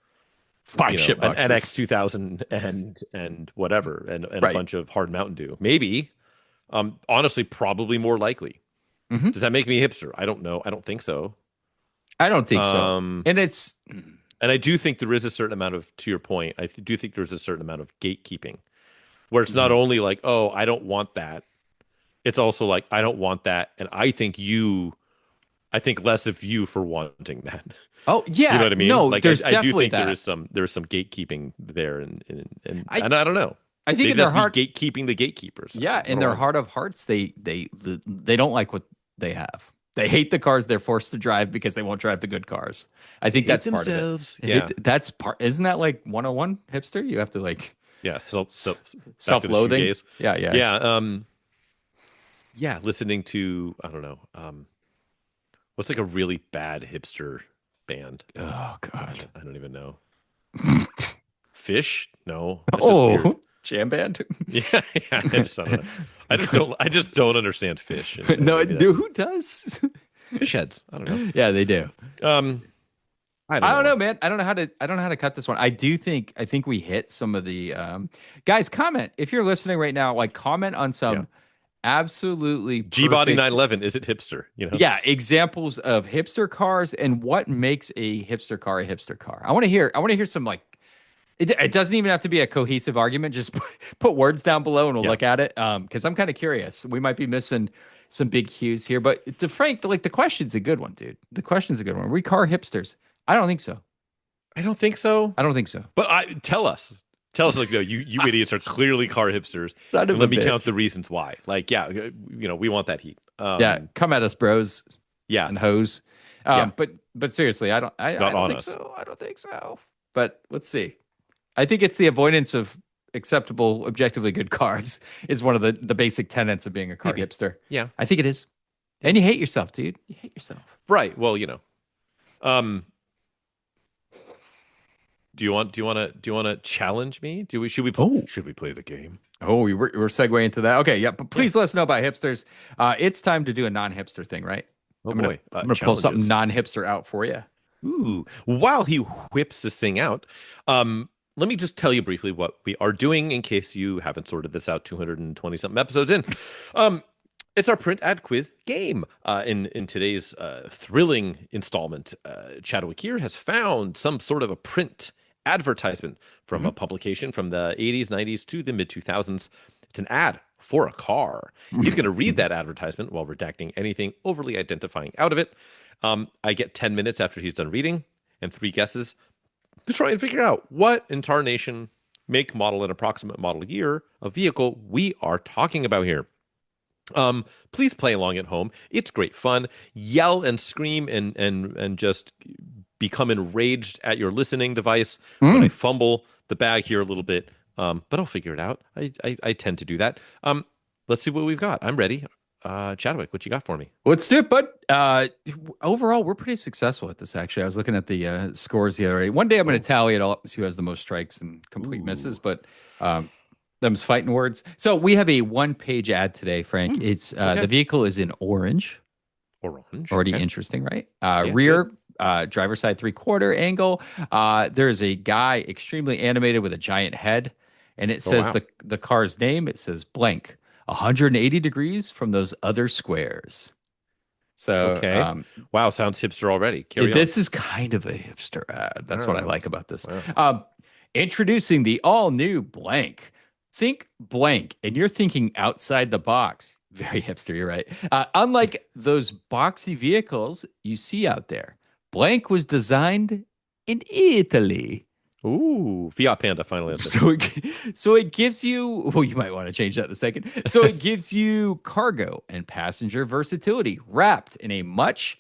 S2: five shit
S3: an
S2: boxes.
S3: NX 2000 and whatever, and a bunch of hard Mountain Dew. Maybe, honestly, probably more likely. Does that make me a hipster? I don't know. I don't think so.
S2: I don't think so.
S3: And I do think there is a certain amount of, to your point, I do think there's a certain amount of gatekeeping where it's not only like, oh, I don't want that. It's also like, I don't want that. And I think less of you for wanting that.
S2: Oh, yeah.
S3: You know what I mean?
S2: No,
S3: like,
S2: there's
S3: I do think
S2: that.
S3: there is some gatekeeping there. And I don't know.
S2: I think
S3: maybe
S2: in their
S3: that's
S2: heart,
S3: gatekeeping the gatekeepers.
S2: Yeah. In their heart of hearts, they don't like what they have. They hate the cars they're forced to drive because they won't drive the good cars. I think that's part of it.
S3: Yeah.
S2: That's part. Isn't that like 101 hipster? You have to like,
S3: self-loathing.
S2: Yeah.
S3: Listening to, I don't know, what's like a really bad hipster band?
S2: Oh God,
S3: I don't even know. Fish? No.
S2: Jam band?
S3: Yeah. I just don't understand Fish.
S2: No, who does?
S3: Fish heads. I don't know.
S2: Yeah, they do.
S3: I
S2: don't know, man. I don't know how to cut this one. I think we hit some of the guys. Comment if you're listening right now. Like, comment on some absolutely
S3: G-Body 911. Is it hipster?
S2: Yeah, examples of hipster cars and what makes a hipster car a hipster car. I want to hear some like. It doesn't even have to be a cohesive argument. Just put words down below and we'll look at it. Because I'm kind of curious. We might be missing some big cues here. But to Frank, the question's a good one, dude. The question's a good one. Are we car hipsters? I don't think so.
S3: I don't think so.
S2: But
S3: tell us like, no, you idiots are clearly car hipsters. Let me count the reasons why. Like, we want that heat.
S2: Come at us, bros.
S3: Yeah.
S2: And hoes. But seriously, I don't think
S3: us.
S2: so. I don't think so. But let's see. I think it's the avoidance of acceptable, objectively good cars is one of the basic tenets of being a car hipster.
S3: Yeah.
S2: I think it is. And you hate yourself, dude. You hate yourself.
S3: Right. Well, do you want to challenge me? Should we play the game?
S2: Oh, we're segueing into that. Okay, yeah, but please let us know about hipsters. It's time to do a non-hipster thing, right? I'm gonna pull something non-hipster out for you.
S3: Ooh. While he whips this thing out, let me just tell you briefly what we are doing in case you haven't sorted this out 220 something episodes in. It's our print ad quiz game. In today's thrilling installment, Chadwick here has found some sort of a print advertisement from a publication from the 80s, 90s to the mid 2000s. It's an ad for a car. He's going to read that advertisement while redacting anything overly identifying out of it. I get 10 minutes after he's done reading and 3 guesses to try and figure out what incarnation, make, model, and approximate model year of vehicle we are talking about here. Please play along at home. It's great fun. Yell and scream and just become enraged at your listening device when I fumble the bag here a little bit. But I'll figure it out. I tend to do that. Let's see what we've got. I'm ready. Chadwick, what you got for me?
S2: Let's do it, bud. Overall, we're pretty successful at this, actually. I was looking at the scores the other day. One day I'm going to tally it all up and see who has the most strikes and complete misses, but them's fighting words. So we have a 1-page ad today, Frank. It's the vehicle is in orange.
S3: Orange.
S2: Already interesting, right? Rear, driver's side 3/4 angle. There's a guy extremely animated with a giant head, and it says the car's name. It says blank. 180 degrees from those other squares. So,
S3: wow, sounds hipster already. Carry on.
S2: This is kind of a hipster ad. That's what I like about this. Introducing the all-new blank. Think blank, and you're thinking outside the box. Very hipster, you're right. Unlike those boxy vehicles you see out there, blank was designed in Italy.
S3: Ooh, Fiat Panda finally answered.
S2: So it gives you, well, you might want to change that in a second. So it gives you cargo and passenger versatility wrapped in a much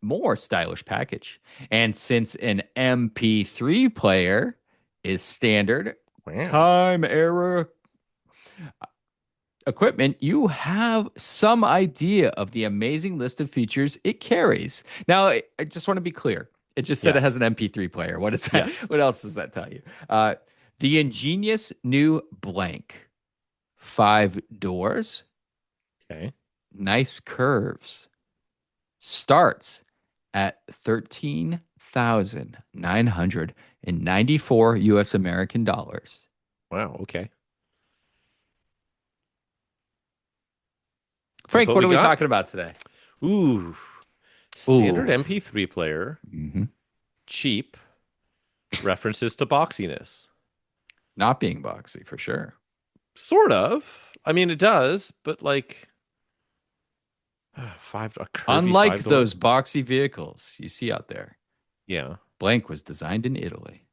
S2: more stylish package. And since an MP3 player is standard time era equipment, you have some idea of the amazing list of features it carries. Now, I just want to be clear. It just said it has an MP3 player. What is that? What else does that tell you? The ingenious new blank. 5 doors.
S3: Okay.
S2: Nice curves. Starts at 13,994 US American dollars.
S3: Wow. Okay.
S2: Frank, what are we talking about today?
S3: Ooh. Standard MP3 player. Cheap. References to boxiness.
S2: Not being boxy, for sure.
S3: Sort of. I mean, it does, but like...
S2: Unlike those boxy vehicles you see out there.
S3: Yeah.
S2: Blank was designed in Italy.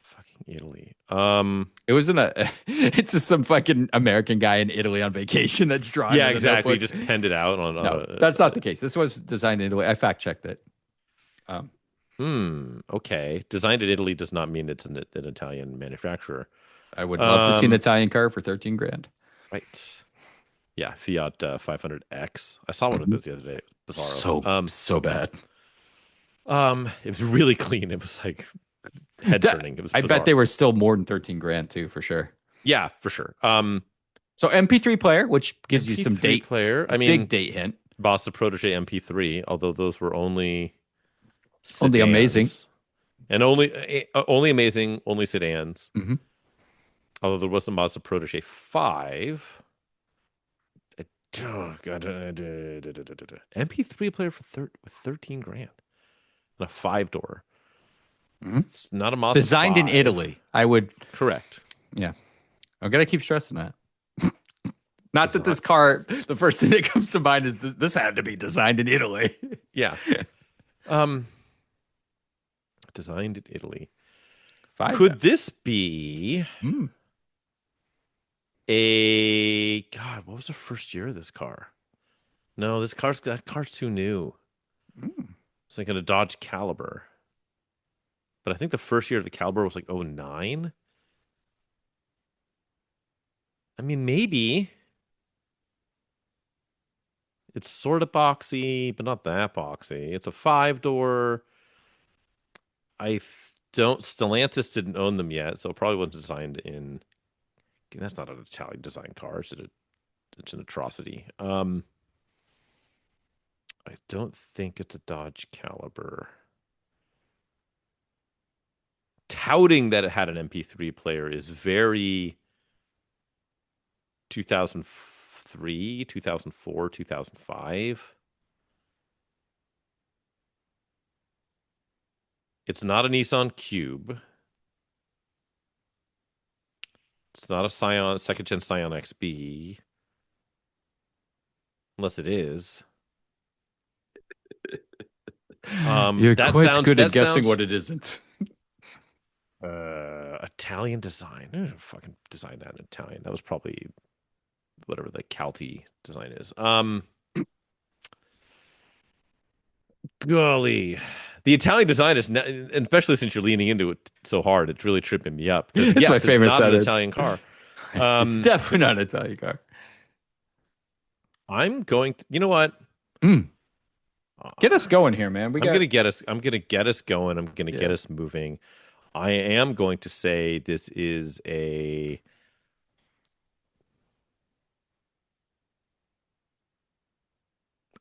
S3: Fucking Italy.
S2: It was it's just some fucking American guy in Italy on vacation that's drawing.
S3: Yeah, exactly. Just penned it out on.
S2: No, that's not the case. This was designed in Italy. I fact checked it.
S3: Okay. Designed in Italy does not mean it's an Italian manufacturer.
S2: I would love to see an Italian car for 13 grand.
S3: Right. Yeah, Fiat 500X. I saw one of those the other day.
S2: Bizarro. So bad.
S3: It was really clean. It was like head turning. It was bizarre.
S2: I bet they were still more than 13 grand too, for sure.
S3: Yeah, for sure.
S2: So MP3 player, which gives you some date
S3: player. I mean,
S2: big date hint.
S3: Boss the Protege MP3, although those were only
S2: amazing,
S3: and only amazing, only sedans. Although there was the Mazda Protege 5. Oh god, MP3 player for 13 grand and a 5-door. It's not a Mazda
S2: designed
S3: 5.
S2: in Italy. I would
S3: correct.
S2: Yeah, I'm gonna keep stressing that. Not that this car, the first thing that comes to mind is this had to be designed in Italy.
S3: Yeah. Designed in Italy. Could this be God, what was the first year of this car? No, that car's too new. It's like a Dodge Caliber. But I think the first year of the Caliber was like 2009. I mean, maybe. It's sort of boxy, but not that boxy. It's a 5-door. Stellantis didn't own them yet, so it probably wasn't designed in. That's not an Italian design car. It's an atrocity. I don't think it's a Dodge Caliber. Touting that it had an MP3 player is very 2000 2003, 2004, 2005. It's not a Nissan Cube. It's not a Scion, second gen Scion XB. Unless it is.
S2: You're
S3: That
S2: quite good at guessing
S3: sounds
S2: what it isn't.
S3: Italian design. Who fucking designed that in Italian? That was probably whatever the Calti design is. Golly, the Italian design is, and especially since you're leaning into it so hard, it's really tripping me up. Because
S2: It's
S3: yes,
S2: my favorite
S3: it's not an
S2: sentence.
S3: Italian car.
S2: It's definitely not an Italian car.
S3: I'm going to, you know what?
S2: Get us going here, man.
S3: I'm gonna get us. I'm gonna get us going. I'm gonna get us moving. I am going to say this is a.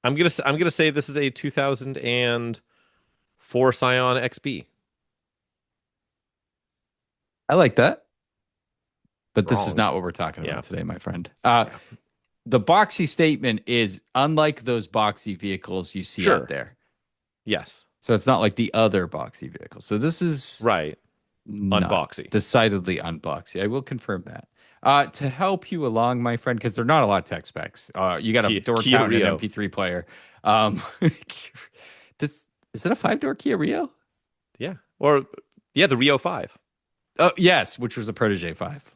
S3: I'm gonna say this is a 2004 Scion XB.
S2: I like that. But this is
S3: Wrong.
S2: not what we're talking about
S3: Yeah.
S2: today, my friend. The boxy statement is unlike those boxy vehicles you see out there.
S3: Yes.
S2: So it's not like the other boxy vehicles. So this is
S3: Right. Unboxy.
S2: Decidedly unboxy. I will confirm that. To help you along, my friend, because there are not a lot of tech specs. You got a door
S3: Kia
S2: count and an
S3: Rio.
S2: MP3 player. Is it a 5-door Kia Rio?
S3: Yeah. Or the Rio 5.
S2: Oh, yes, which was a Protege 5.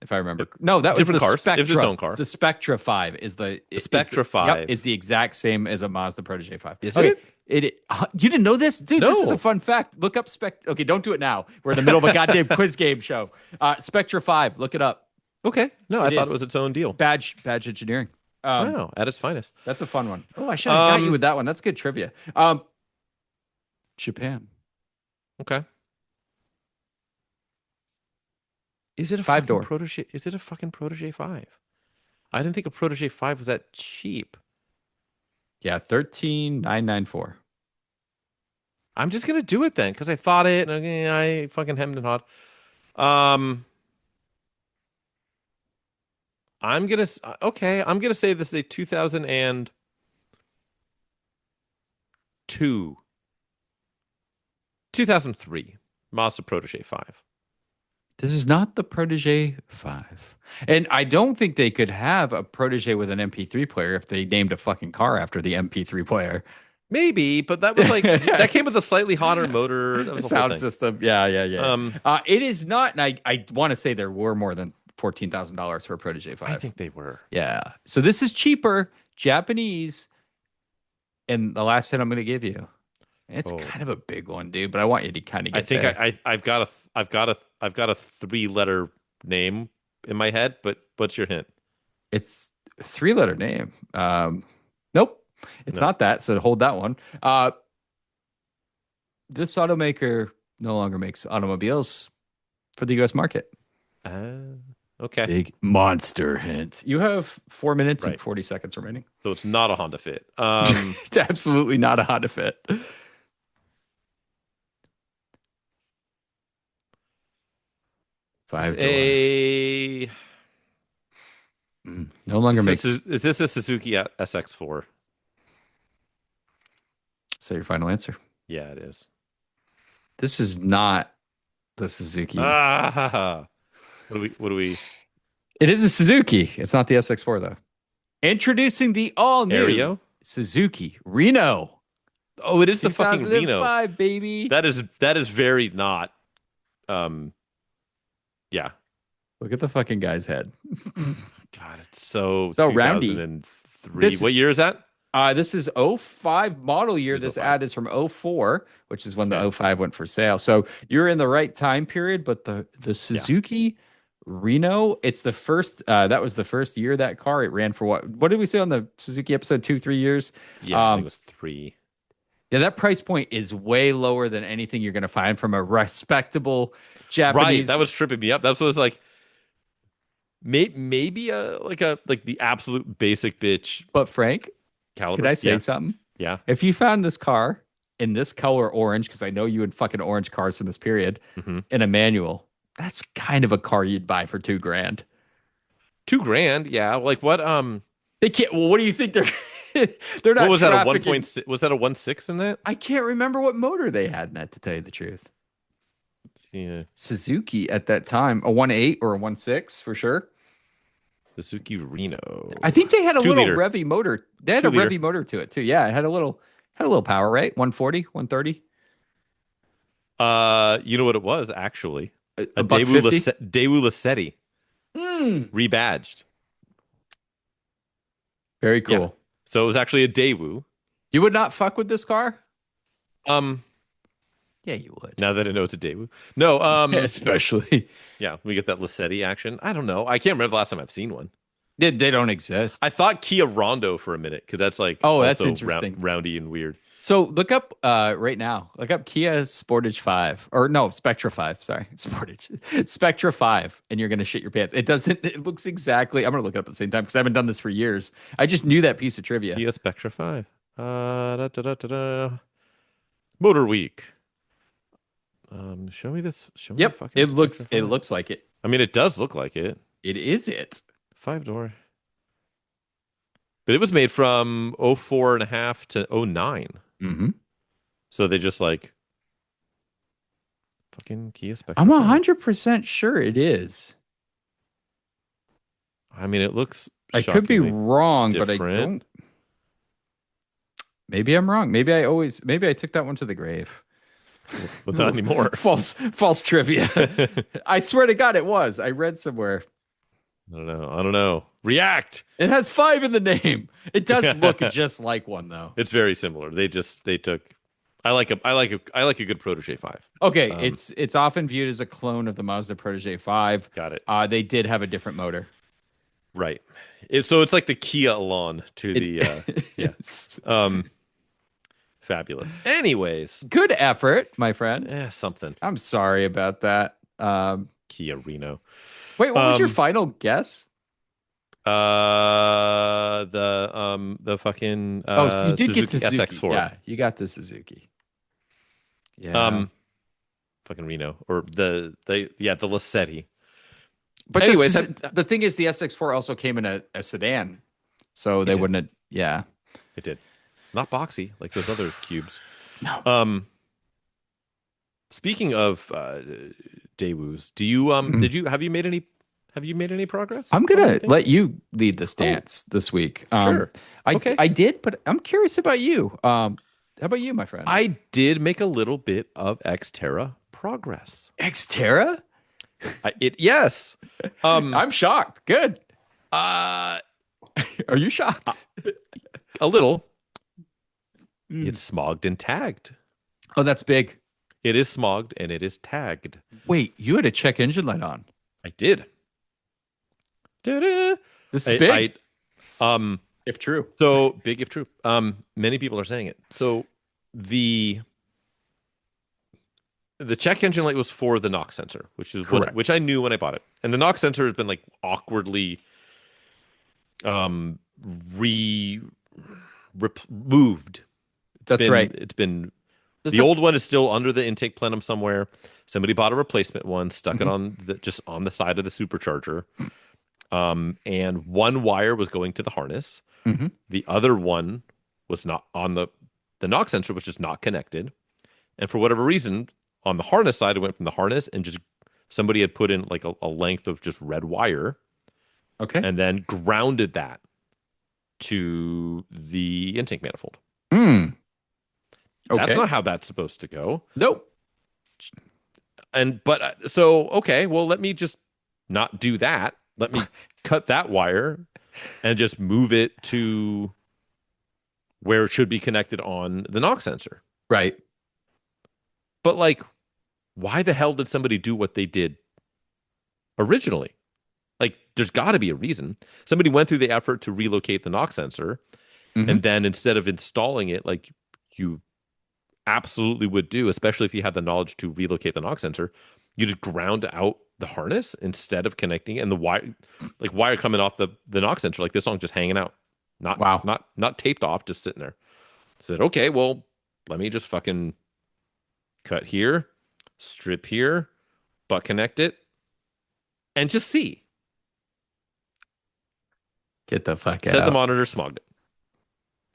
S2: If I remember. No, that was
S3: Different
S2: the
S3: cars.
S2: Spectra.
S3: It was its own car.
S2: The Spectra 5 is the
S3: Spectra 5
S2: is the exact same as a Mazda Protege 5.
S3: Is
S2: okay.
S3: it?
S2: You didn't know this? Dude,
S3: No.
S2: This is a fun fact. Look up Spectra. Okay, don't do it now. We're in the middle of a goddamn quiz game show. Spectra 5, look it up.
S3: Okay. No, I thought
S2: is.
S3: it was its own deal.
S2: Badge engineering.
S3: Wow, at its finest.
S2: That's a fun one. Oh, I should have got you with that one. That's good trivia. Japan.
S3: Okay. Is it a
S2: 5-door
S3: Protege? Is it a fucking Protege 5? I didn't think a Protege 5 was that cheap.
S2: Yeah, 13,994.
S3: I'm just gonna do it then because I thought it and I fucking hemmed and hawed. I'm gonna say this is a 2002, 2003 Mazda Protege 5.
S2: This is not the Protege 5. And I don't think they could have a Protege with an MP3 player if they named a fucking car after the MP3 player.
S3: Maybe, but that was like that came with a slightly hotter motor. That was the whole
S2: Sound
S3: thing.
S2: system. Yeah. It is not, and I want to say there were more than $14,000 for a Protege 5.
S3: I think they were.
S2: Yeah. So this is cheaper, Japanese, and the last hint I'm going to give you. It's kind of a big one, dude, but I want you to kind of get there.
S3: I've got a 3-letter name in my head, but what's your hint?
S2: It's a 3-letter name. Nope. It's not that, so hold that one. This automaker no longer makes automobiles for the U.S. market.
S3: Okay.
S2: Big monster hint. You have 4 minutes and 40 seconds remaining.
S3: So it's not a Honda Fit.
S2: It's absolutely not a Honda Fit. No longer makes.
S3: Is this a Suzuki SX4?
S2: So your final answer?
S3: Yeah, it is.
S2: This is not the Suzuki.
S3: What do we?
S2: It is a Suzuki. It's not the SX4 though. Introducing the all-new Suzuki Reno.
S3: Oh, it is the fucking Reno.
S2: 2005, baby.
S3: That is very not. Yeah.
S2: Look at the fucking guy's head.
S3: God, it's so
S2: roundy.
S3: 2003. What year is that?
S2: This is 05 model year. This ad is from 04, which is when the 05 went for sale. So you're in the right time period, but the Suzuki Reno, it's the first, that was the first year that car. It ran for what did we say on the Suzuki episode? 2-3 years?
S3: Yeah, I think it was 3.
S2: Yeah, that price point is way lower than anything you're going to find from a respectable Japanese.
S3: Right, that was tripping me up. That's what was like. Maybe like the absolute basic bitch.
S2: But Frank,
S3: caliber.
S2: Could I say something?
S3: Yeah.
S2: If you found this car in this color orange, because I know you would fucking orange cars from this period, in a manual, that's kind of a car you'd buy for $2,000.
S3: $2,000. Yeah. Like what?
S2: They can't. Well, what do you think they're
S3: What
S2: not
S3: was that? A one
S2: trafficking?
S3: point six? Was that a 1.6 in that?
S2: I can't remember what motor they had in that, to tell you the truth.
S3: Yeah.
S2: Suzuki at that time, a 1.8 or a 1.6 for sure.
S3: Suzuki
S2: I
S3: Reno.
S2: think they had a
S3: Two
S2: little
S3: liter.
S2: revvy motor. They had a
S3: 2 liter.
S2: revvy motor to it too. Yeah, it had a little power, right? 140, 130,
S3: You know what it was actually?
S2: a
S3: A
S2: buck 50.
S3: Daewoo Lacetti
S2: Mm.
S3: rebadged.
S2: Very
S3: Yeah.
S2: cool.
S3: So it was actually a Daewoo.
S2: You would not fuck with this car?
S3: Um,
S2: Yeah, you would.
S3: now that I know it's a Daewoo. No,
S2: Especially.
S3: yeah, we get that Lacetti action. I don't know. I can't remember the last time I've seen one.
S2: They don't exist.
S3: I thought Kia Rondo for a minute because that's like
S2: Oh, that's
S3: also
S2: interesting.
S3: roundy and weird.
S2: So look up right now. Look up Kia Sportage 5 or no, Spectra 5, sorry. Sportage. Spectra 5 and you're going to shit your pants. It looks exactly. I'm going to look it up at the same time cuz I haven't done this for years. I just knew that piece of trivia.
S3: Kia Spectra 5. Da. Motor Week. Show me this. Show me the
S2: Yep,
S3: fucking Spectra
S2: it
S3: 5.
S2: looks like it.
S3: I mean, it does look like it.
S2: It is it.
S3: 5-door. But it was made from 04 and a half to 09.
S2: Mm-hmm.
S3: So they just like fucking Kia Spectra
S2: I'm
S3: 5.
S2: 100% sure it is.
S3: I mean, it looks
S2: I could be
S3: shockingly
S2: wrong, but I
S3: different.
S2: don't. Maybe I'm wrong. Maybe I took that one to the grave.
S3: But not anymore.
S2: False trivia. I swear to God, it was. I read somewhere.
S3: I don't know. React.
S2: It has 5 in the name. It does look just like one, though.
S3: It's very similar. They took. I like a good Protege 5.
S2: Okay, it's often viewed as a clone of the Mazda Protege 5.
S3: Got it.
S2: They did have a different motor.
S3: Right. So it's like the Kia Elan to the
S2: Yes.
S3: Fabulous. Anyways,
S2: Good effort, my friend.
S3: something.
S2: I'm sorry about that.
S3: Kia Reno.
S2: Wait, what was your final guess?
S3: The fucking
S2: So you did
S3: Suzuki
S2: get to Suzuki.
S3: SX4.
S2: Yeah, you got the Suzuki. Yeah.
S3: Fucking Reno or the Lacetti.
S2: But
S3: anyways,
S2: the thing is, the SX4 also came in a sedan, so they wouldn't have. Yeah,
S3: it did. Not boxy like those other cubes.
S2: No.
S3: Speaking of Daewoo's, do you have you made any progress?
S2: I'm gonna let you lead the stance this week.
S3: Sure.
S2: I did, but I'm curious about you. How about you, my friend?
S3: I did make a little bit of Xterra progress.
S2: Xterra?
S3: Yes.
S2: I'm shocked. Good.
S3: Are
S2: you shocked?
S3: A little. It's smogged and tagged.
S2: Oh, that's big.
S3: It is smogged and it is tagged.
S2: Wait, you had a check engine light on.
S3: I did.
S2: This is big.
S3: If true. So big if true. Many people are saying it. So the check engine light was for the knock sensor, which is which I knew when I bought it. And the knock sensor has been like awkwardly removed.
S2: That's right.
S3: It's been the old one is still under the intake plenum somewhere. Somebody bought a replacement one, stuck it on just on the side of the supercharger. And one wire was going to the harness. The other one was not on the knock sensor was just not connected. And for whatever reason, on the harness side, it went from the harness and just somebody had put in like a length of just red wire.
S2: Okay.
S3: And then grounded that to the intake manifold.
S2: Okay.
S3: That's not how that's supposed to go.
S2: Nope.
S3: So okay, well, let me just not do that. Let me cut that wire and just move it to where it should be connected on the knock sensor.
S2: Right.
S3: But like, why the hell did somebody do what they did originally? Like, there's got to be a reason. Somebody went through the effort to relocate the knock sensor, and then instead of installing it, like you absolutely would do, especially if you had the knowledge to relocate the knock sensor, you just ground out the harness instead of connecting it, and the wire coming off the knock sensor, like this song just hanging out, not taped off, just sitting there. Said, okay, well, let me just fucking cut here, strip here, butt connect it, and just see.
S2: Get the fuck
S3: Set the
S2: out.
S3: monitor, smogged it.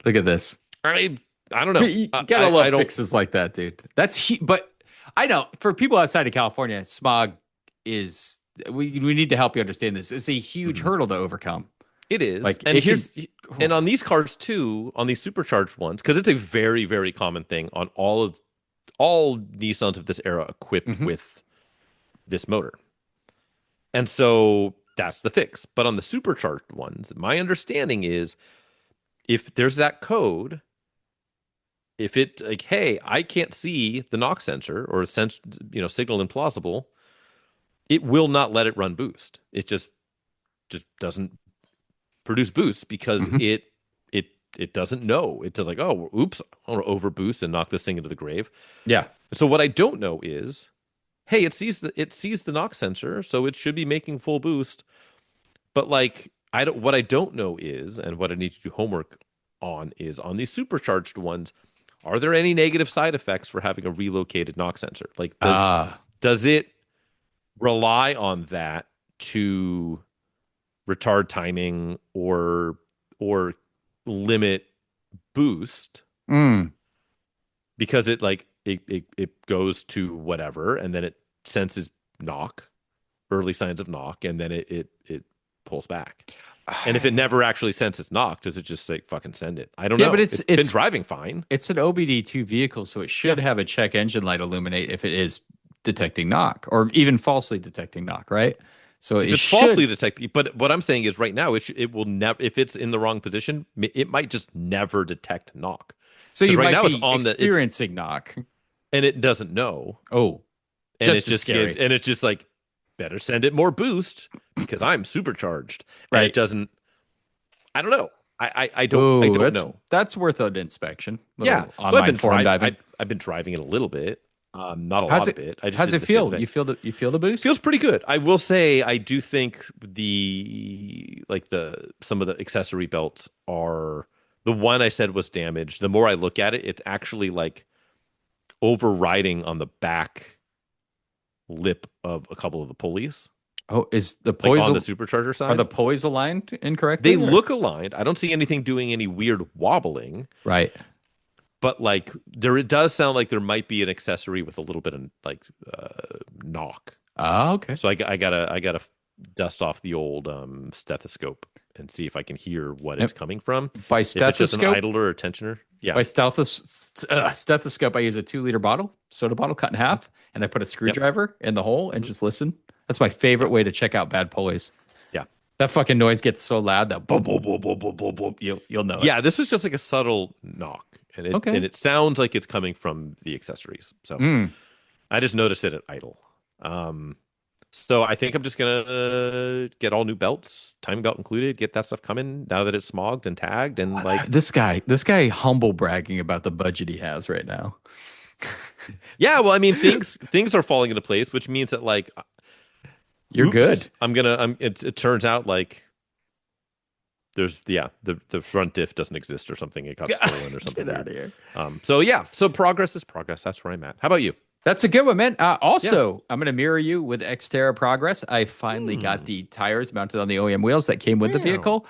S2: Look at this.
S3: I don't know.
S2: You gotta love
S3: I don't.
S2: fixes like that, dude. But I know for people outside of California, smog is we need to help you understand this. It's a huge
S3: Mhm.
S2: hurdle to overcome.
S3: It is,
S2: Like
S3: and
S2: it can.
S3: and on these cars too, on these supercharged ones, because it's a very, very common thing on all Nissans of this era equipped
S2: Mhm.
S3: with this motor. And so that's the fix. But on the supercharged ones, my understanding is if there's that code, if it like, hey, I can't see the knock sensor or sense, signal implausible, it will not let it run boost. It just doesn't produce boost because
S2: Mhm.
S3: it doesn't know. It's just like, oh, oops, I want to overboost and knock this thing into the grave.
S2: Yeah.
S3: So what I don't know is, hey, it sees the knock sensor, so it should be making full boost. But like what I don't know is, and what I need to do homework on is on these supercharged ones, are there any negative side effects for having a relocated knock sensor? Like does it rely on that to retard timing or limit boost
S2: mm.
S3: because it goes to whatever and then it senses knock, early signs of knock, and then it pulls back. And if it never actually senses knock, does it just say fucking send it? I don't
S2: Yeah,
S3: know.
S2: but
S3: It's been driving fine.
S2: It's an OBD2 vehicle, so it should
S3: Yeah.
S2: have a check engine light illuminate if it is detecting knock or even falsely detecting knock, right? So
S3: If
S2: it
S3: it's falsely
S2: should.
S3: detected, but what I'm saying is right now it will never, if it's in the wrong position, it might just never detect knock.
S2: So
S3: Because
S2: you
S3: right
S2: might
S3: now it's
S2: be
S3: on it's
S2: experiencing knock.
S3: and it doesn't know.
S2: Oh,
S3: And it
S2: just as
S3: just skids,
S2: scary,
S3: and it's just like, better send it more boost because I'm supercharged. And it
S2: right?
S3: doesn't, I don't know. I
S2: Oh,
S3: don't know.
S2: that's worth an inspection.
S3: Yeah.
S2: Little
S3: So
S2: online forum diving.
S3: I've been driving it a little bit. Not a
S2: How's
S3: lot
S2: it?
S3: of it. I just
S2: How's
S3: did
S2: it
S3: this the other
S2: feel?
S3: day.
S2: You feel the boost?
S3: Feels pretty good. I will say I do think some of the accessory belts are the one I said was damaged. The more I look at it, it's actually like overriding on the back lip of a couple of the pulleys,
S2: Oh, is the
S3: like on
S2: pulleys
S3: the supercharger
S2: are the
S3: side.
S2: pulleys aligned
S3: They
S2: incorrectly? Or?
S3: look aligned. I don't see anything doing any weird wobbling,
S2: Right.
S3: but like it does sound like there might be an accessory with a little bit of like knock.
S2: Ah, okay.
S3: So I gotta dust off the old stethoscope and see if I can hear what it's
S2: Yep.
S3: coming from.
S2: By
S3: If it's just an
S2: stethoscope,
S3: idler or tensioner. Yeah.
S2: by stethoscope, I use a 2-liter bottle, soda bottle cut in half, and I put a
S3: Yep.
S2: screwdriver in the hole and
S3: Mhm.
S2: just listen. That's my favorite
S3: Yep.
S2: way to check out bad pulleys.
S3: Yeah.
S2: That fucking noise gets so loud that boom, boom, boom, boom, boom, boom, boom. You'll know it.
S3: Yeah, this is just like a subtle knock, and it
S2: Okay.
S3: and it sounds like it's coming from the accessories. So
S2: Mm.
S3: I just noticed it at idle. So I think I'm just gonna get all new belts, timing belt included, get that stuff coming now that it's smogged and tagged, and like,
S2: This guy humble bragging about the budget he has right now.
S3: yeah. Well, I mean, things are falling into place, which means that like,
S2: You're
S3: oops,
S2: good.
S3: it turns out like the front diff doesn't exist or something. It got stolen or something
S2: Get out
S3: weird.
S2: of here.
S3: So yeah, so progress is progress. That's where I'm at. How about you?
S2: That's a good one, man.
S3: Yeah.
S2: Also, I'm going to mirror you with Xterra Progress. I finally got the tires mounted on the OEM wheels that came with the
S3: Wow.
S2: vehicle.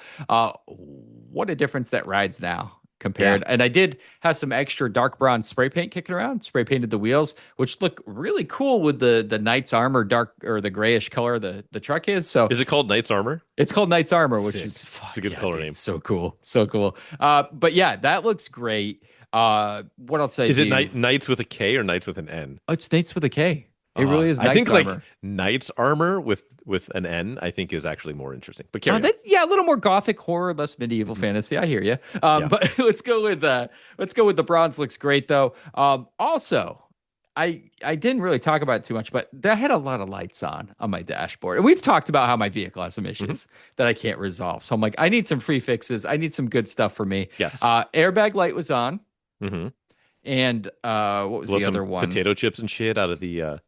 S2: What a difference that rides now compared.
S3: Yeah.
S2: And I did have some extra dark brown spray paint kicking around. Spray painted the wheels, which look really cool with the Knight's Armor dark or the grayish color the truck is. So
S3: Is it called Knight's Armor?
S2: it's called Knight's Armor, which
S3: Sick.
S2: is
S3: It's a good color name.
S2: So cool, so cool. But yeah, that looks great. What else?
S3: Is it Knights with a K or Knights with an N?
S2: Oh, it's Knights with a K. It really is.
S3: I
S2: Knight's
S3: think
S2: Armor.
S3: like Knight's Armor with an N, I think is actually more interesting. But carry on.
S2: That's a little more gothic horror, less medieval fantasy. I hear you.
S3: Yeah.
S2: But let's go with the bronze. Looks great though. Also, I didn't really talk about it too much, but that had a lot of lights on my dashboard, and we've talked about how my vehicle has some issues that I can't resolve. So I'm like, I need some free fixes. I need some good stuff for me.
S3: Yes.
S2: Airbag light was on,
S3: Mm-hmm.
S2: and what was the other one?
S3: Potato chips and shit out of the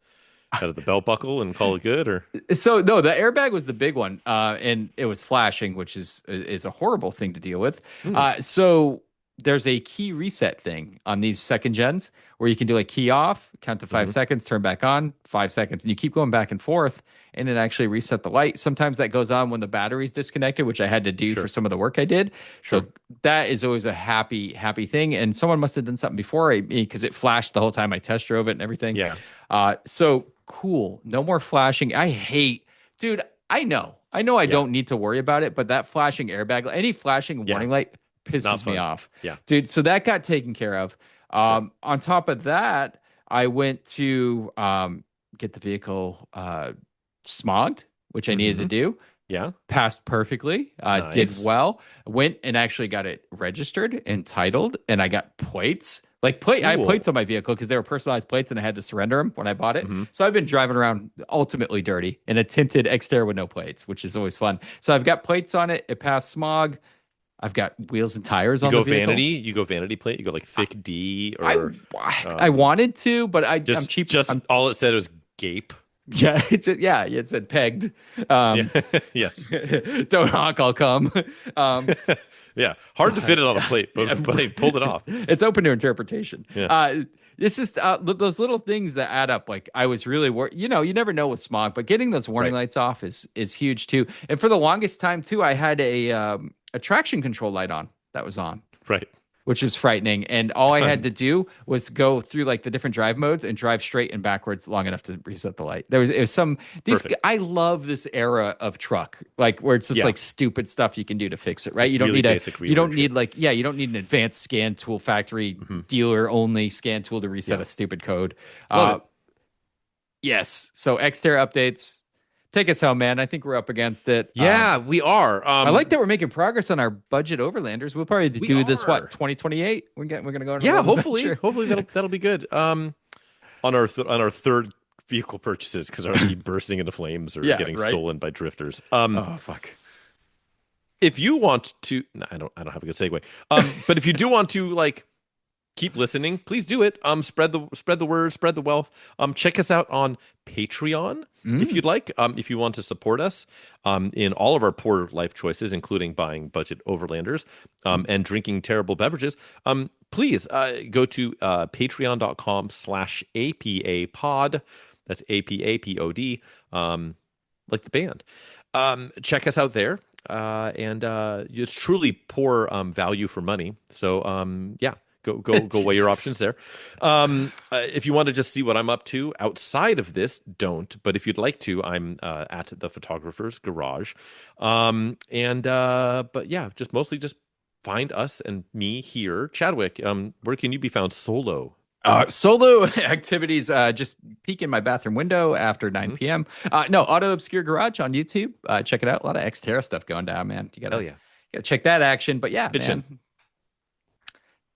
S3: belt buckle and call it good, or
S2: So no, the airbag was the big one, and it was flashing, which is a horrible thing to deal with. So there's a key reset thing on these second gens where you can do like key off, count to 5 seconds, turn back on, 5 seconds, and you keep going back and forth. and it actually reset the light. Sometimes that goes on when the battery's disconnected, which I had to do for some of the work I did. So that is always a happy thing. And someone must have done something before me because it flashed the whole time I test drove it and everything.
S3: Yeah.
S2: So cool. No more flashing. I hate, dude. I know I don't need to worry about it, but that flashing airbag, any flashing warning light pisses me off.
S3: Yeah.
S2: Dude. So that got taken care of. On top of that, I went to get the vehicle smogged, which I needed to do.
S3: Yeah.
S2: Passed perfectly. Did well. Went and actually got it registered and titled, and I got plates. I had plates on my vehicle because they were personalized plates, and I had to surrender them when I bought it. So I've been driving around ultimately dirty in a tinted exterior with no plates, which is always fun. So I've got plates on it. It passed smog. I've got wheels and tires on the vehicle.
S3: You go vanity plate. You go like thick D or.
S2: I wanted to, but I'm cheap.
S3: All it said was gape.
S2: Yeah, it said pegged.
S3: Yes.
S2: Don't honk, I'll come.
S3: Yeah, hard to fit it on a plate, but they pulled it off.
S2: It's open to interpretation.
S3: Yeah.
S2: It's just those little things that add up. Like I was really worried. You never know with smog, but getting those warning lights off is huge too. And for the longest time too, I had a traction control light on that was on.
S3: Right.
S2: Which was frightening. And all I had to do was go through like the different drive modes and drive straight and backwards long enough to reset the light. I love this era of truck, like where it's just like stupid stuff you can do to fix it, right? You don't need an advanced scan tool, factory dealer only scan tool to reset a stupid code. Yes. So Xterra updates. Take us home, man. I think we're up against it.
S3: Yeah, we are.
S2: I like that we're making progress on our budget overlanders. We'll probably do this 2028. We're gonna go. On
S3: hopefully that'll be good. On our third vehicle purchases because are keep bursting into flames or getting stolen by drifters.
S2: Oh fuck.
S3: If you want to, I don't have a good segue. But if you do want to keep listening, please do it. Spread the word, spread the wealth. Check us out on Patreon if you'd like. If you want to support us in all of our poor life choices, including buying budget overlanders and drinking terrible beverages, please go to patreon.com/APApod. That's APAPOD, like the band. Check us out there. And it's truly poor value for money. So yeah. Go weigh your options there. If you want to just see what I'm up to outside of this, don't. But if you'd like to, I'm at the photographer's garage. But yeah, just find us and me here. Chadwick, where can you be found solo?
S2: Solo activities, just peek in my bathroom window after 9 p.m. No, Auto Obscure Garage on YouTube. Check it out. A lot of Xterra stuff going down, man. You gotta check that action. But yeah, man.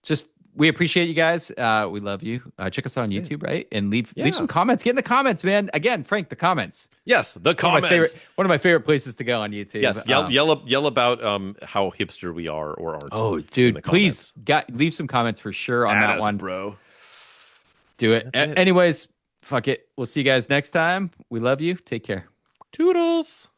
S2: Just we appreciate you guys. We love you. Check us out on YouTube, right? And leave some comments. Get in the comments, man. Again, Frank, the comments.
S3: Yes, the comments.
S2: One of my favorite places to go on YouTube.
S3: Yes, yell about how hipster we are or aren't.
S2: Oh, dude, please leave some comments for sure on that one,
S3: bro.
S2: Do it. Anyways, fuck it. We'll see you guys next time. We love you. Take care.
S3: Toodles.